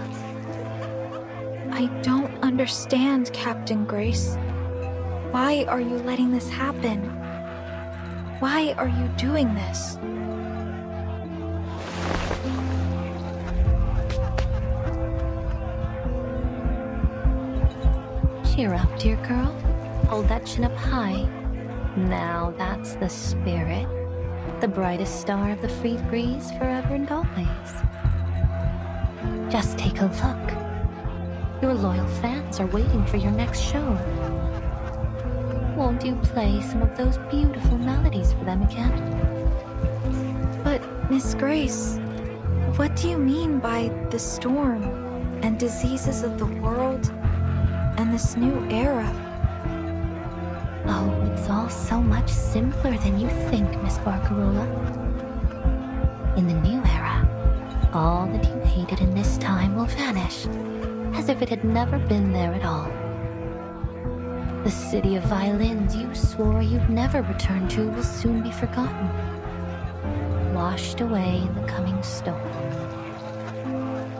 I don't understand, Captain Grace. Why are you letting this happen? Why are you doing this? Cheer up, dear girl. Hold that chin up high. Now that's the spirit. The brightest star of the free breeze forever and always. Just take a look. Your loyal fans are waiting for your next show. Won't you play some of those beautiful melodies for them again? But, Miss Grace, what do you mean by the storm and diseases of the world and this new era? Oh, it's all so much simpler than you think, Miss Barcarola. In the new era, all that you hated in this time will vanish, as if it had never been there at all. The city of violins you swore you'd never return to will soon be forgotten, washed away in the coming storm.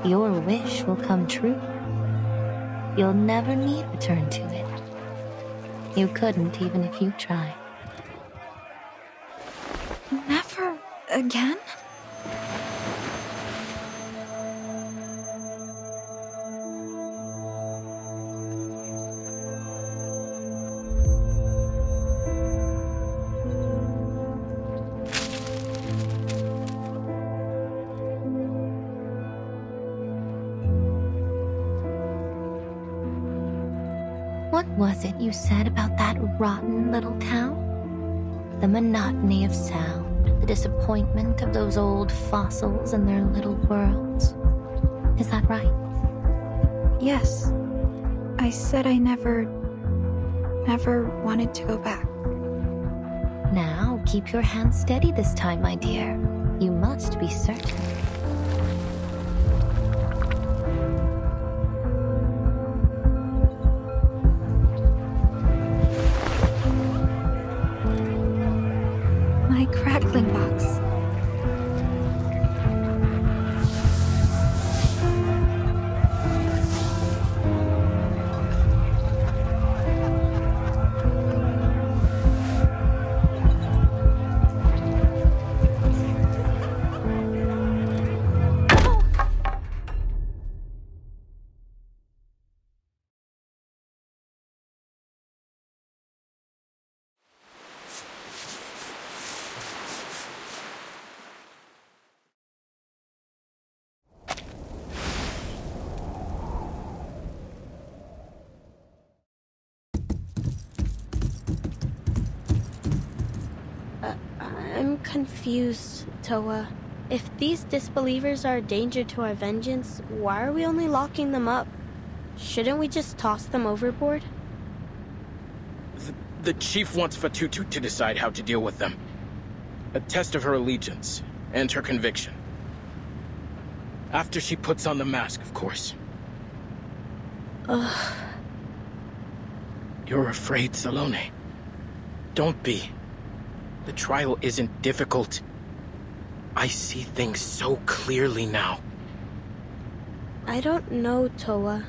Your wish will come true. You'll never need return to it. You couldn't even if you tried. Never again? What was it you said about that rotten little town? The monotony of sound, the disappointment of those old fossils and their little worlds. Is that right? Yes. I said I never wanted to go back. Now, keep your hands steady this time, my dear. You must be certain. My crackling box. I'm confused, Toa. If these disbelievers are a danger to our vengeance, why are we only locking them up? Shouldn't we just toss them overboard? The chief wants Fatutu to decide how to deal with them. A test of her allegiance and her conviction. After she puts on the mask, of course. Ugh. You're afraid, Salone. Don't be. The trial isn't difficult. I see things so clearly now. I don't know, Toa.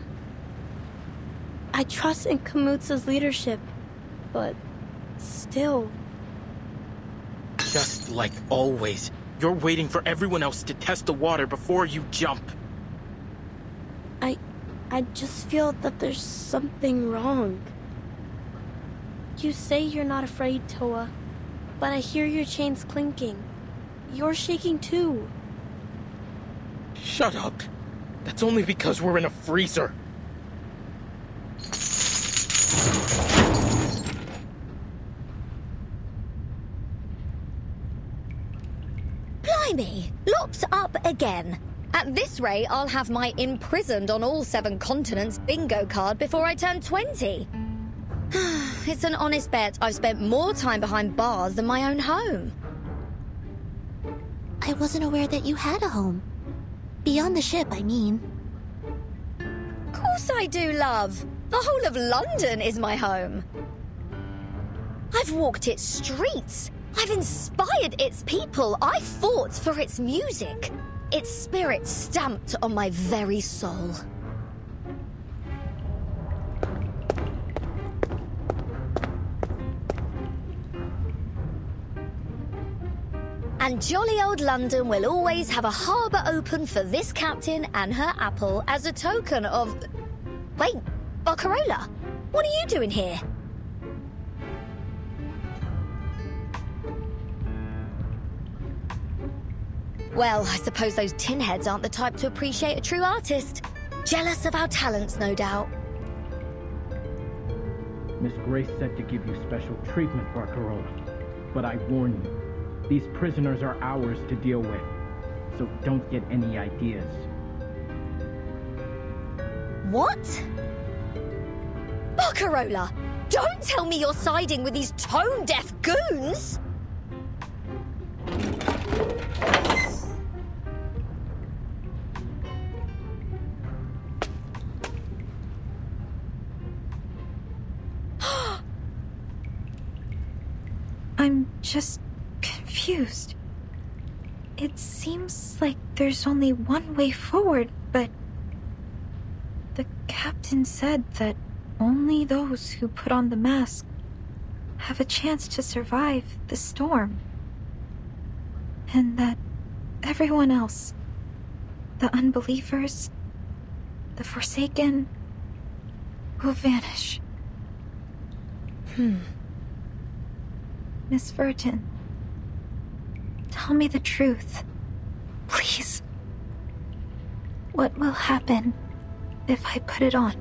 I trust in Kamutsa's leadership, but still... Just like always, you're waiting for everyone else to test the water before you jump. I just feel that there's something wrong. You say you're not afraid, Toa, but I hear your chains clinking. You're shaking too. Shut up. That's only because we're in a freezer. Blimey! Locked up again. At this rate, I'll have my imprisoned on all 7 continents bingo card before I turn 20. It's an honest bet I've spent more time behind bars than my own home. I wasn't aware that you had a home. Beyond the ship, I mean. Of course I do, love. The whole of London is my home. I've walked its streets, I've inspired its people. I fought for its music. Its spirit stamped on my very soul. And jolly old London will always have a harbour open for this captain and her apple as a token of... Wait, Barcarola, what are you doing here? Well, I suppose those tin heads aren't the type to appreciate a true artist. Jealous of our talents, no doubt. Miss Grace said to give you special treatment, Barcarola. But I warn you, these prisoners are ours to deal with. So don't get any ideas. What? Barcarola, don't tell me you're siding with these tone-deaf goons! I'm just confused. It seems like there's only one way forward, but the captain said that only those who put on the mask have a chance to survive the storm. And that everyone else, the unbelievers, the Forsaken, will vanish. Miss Verton, tell me the truth, please. What will happen if I put it on?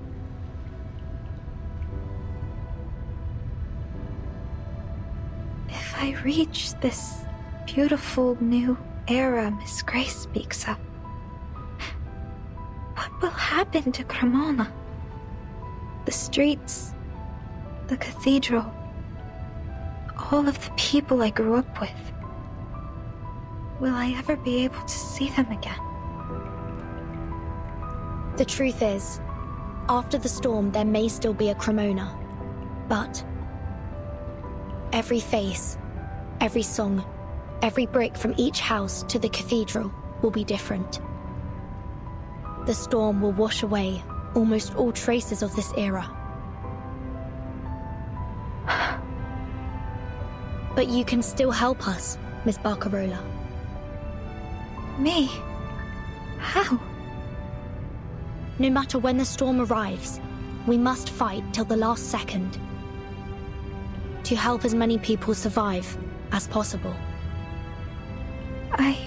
If I reach this beautiful new era Miss Grace speaks of, what will happen to Cremona? The streets, the cathedral, all of the people I grew up with. Will I ever be able to see them again? The truth is, after the storm there may still be a Cremona, but every face, every song, every brick from each house to the cathedral will be different. The storm will wash away almost all traces of this era. But you can still help us, Miss Barcarola. Me? How? No matter when the storm arrives, we must fight till the last second to help as many people survive as possible. I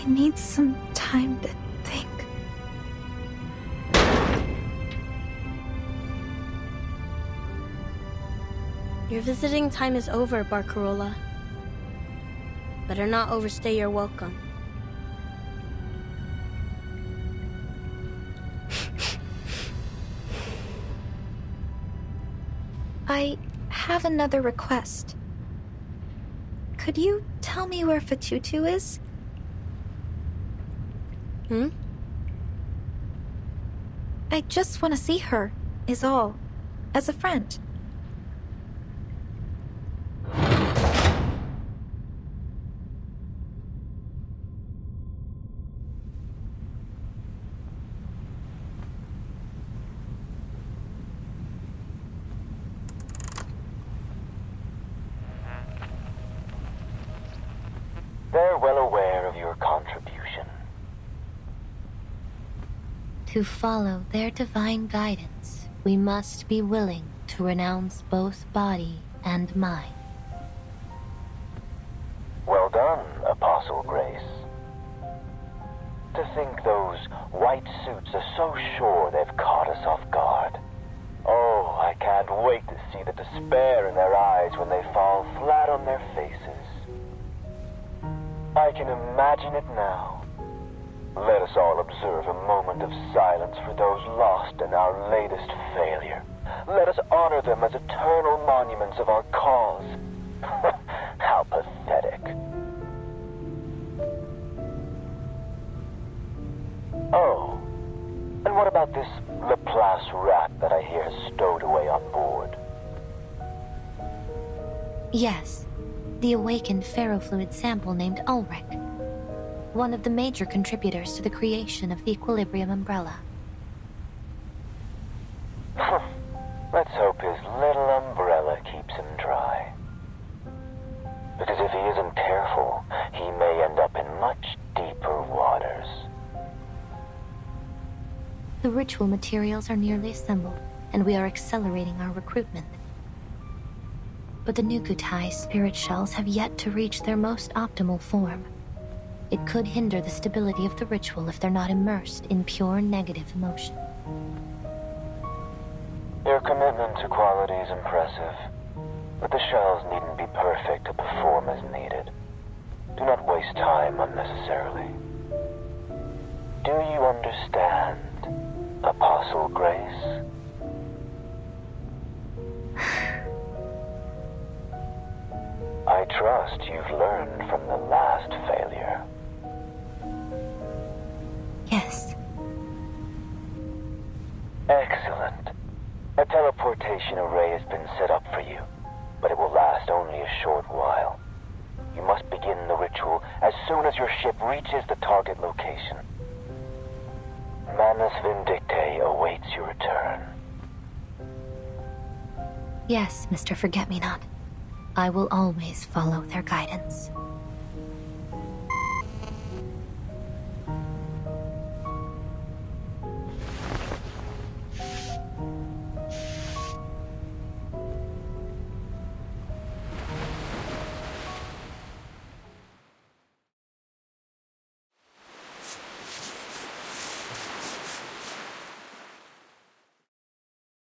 need some time to think. Your visiting time is over, Barcarola. Better not overstay your welcome. I have another request. Could you tell me where Fatutu is? I just want to see her, is all. As a friend. They're well aware of your contribution. To follow their divine guidance, we must be willing to renounce both body and mind. Well done, Apostle Grace. To think those white suits are so sure they've caught us off guard. Oh, I can't wait to see the despair in their eyes when they fall flat on their faces. I can imagine it now. Let us all observe a moment of silence for those lost in our latest failure. Let us honor them as eternal monuments of our cause. How pathetic. Oh, and what about this Laplace rat that I hear is stowed away on board? Yes, The awakened ferrofluid sample named Ulrich, one of the major contributors to the creation of the Equilibrium Umbrella. Let's hope his little umbrella keeps him dry. Because if he isn't careful, he may end up in much deeper waters. The ritual materials are nearly assembled, and we are accelerating our recruitment. But the Nukutai spirit shells have yet to reach their most optimal form. It could hinder the stability of the ritual if they're not immersed in pure negative emotion. Your commitment to quality is impressive, but the shells needn't be perfect to perform as needed. Do not waste time unnecessarily. Do you understand, Apostle Grace? I trust you've learned from the last failure. Yes. Excellent. A teleportation array has been set up for you, but it will last only a short while. You must begin the ritual as soon as your ship reaches the target location. Manus Vindictae awaits your return. Yes, Mr. Forget-Me-Not. I will always follow their guidance.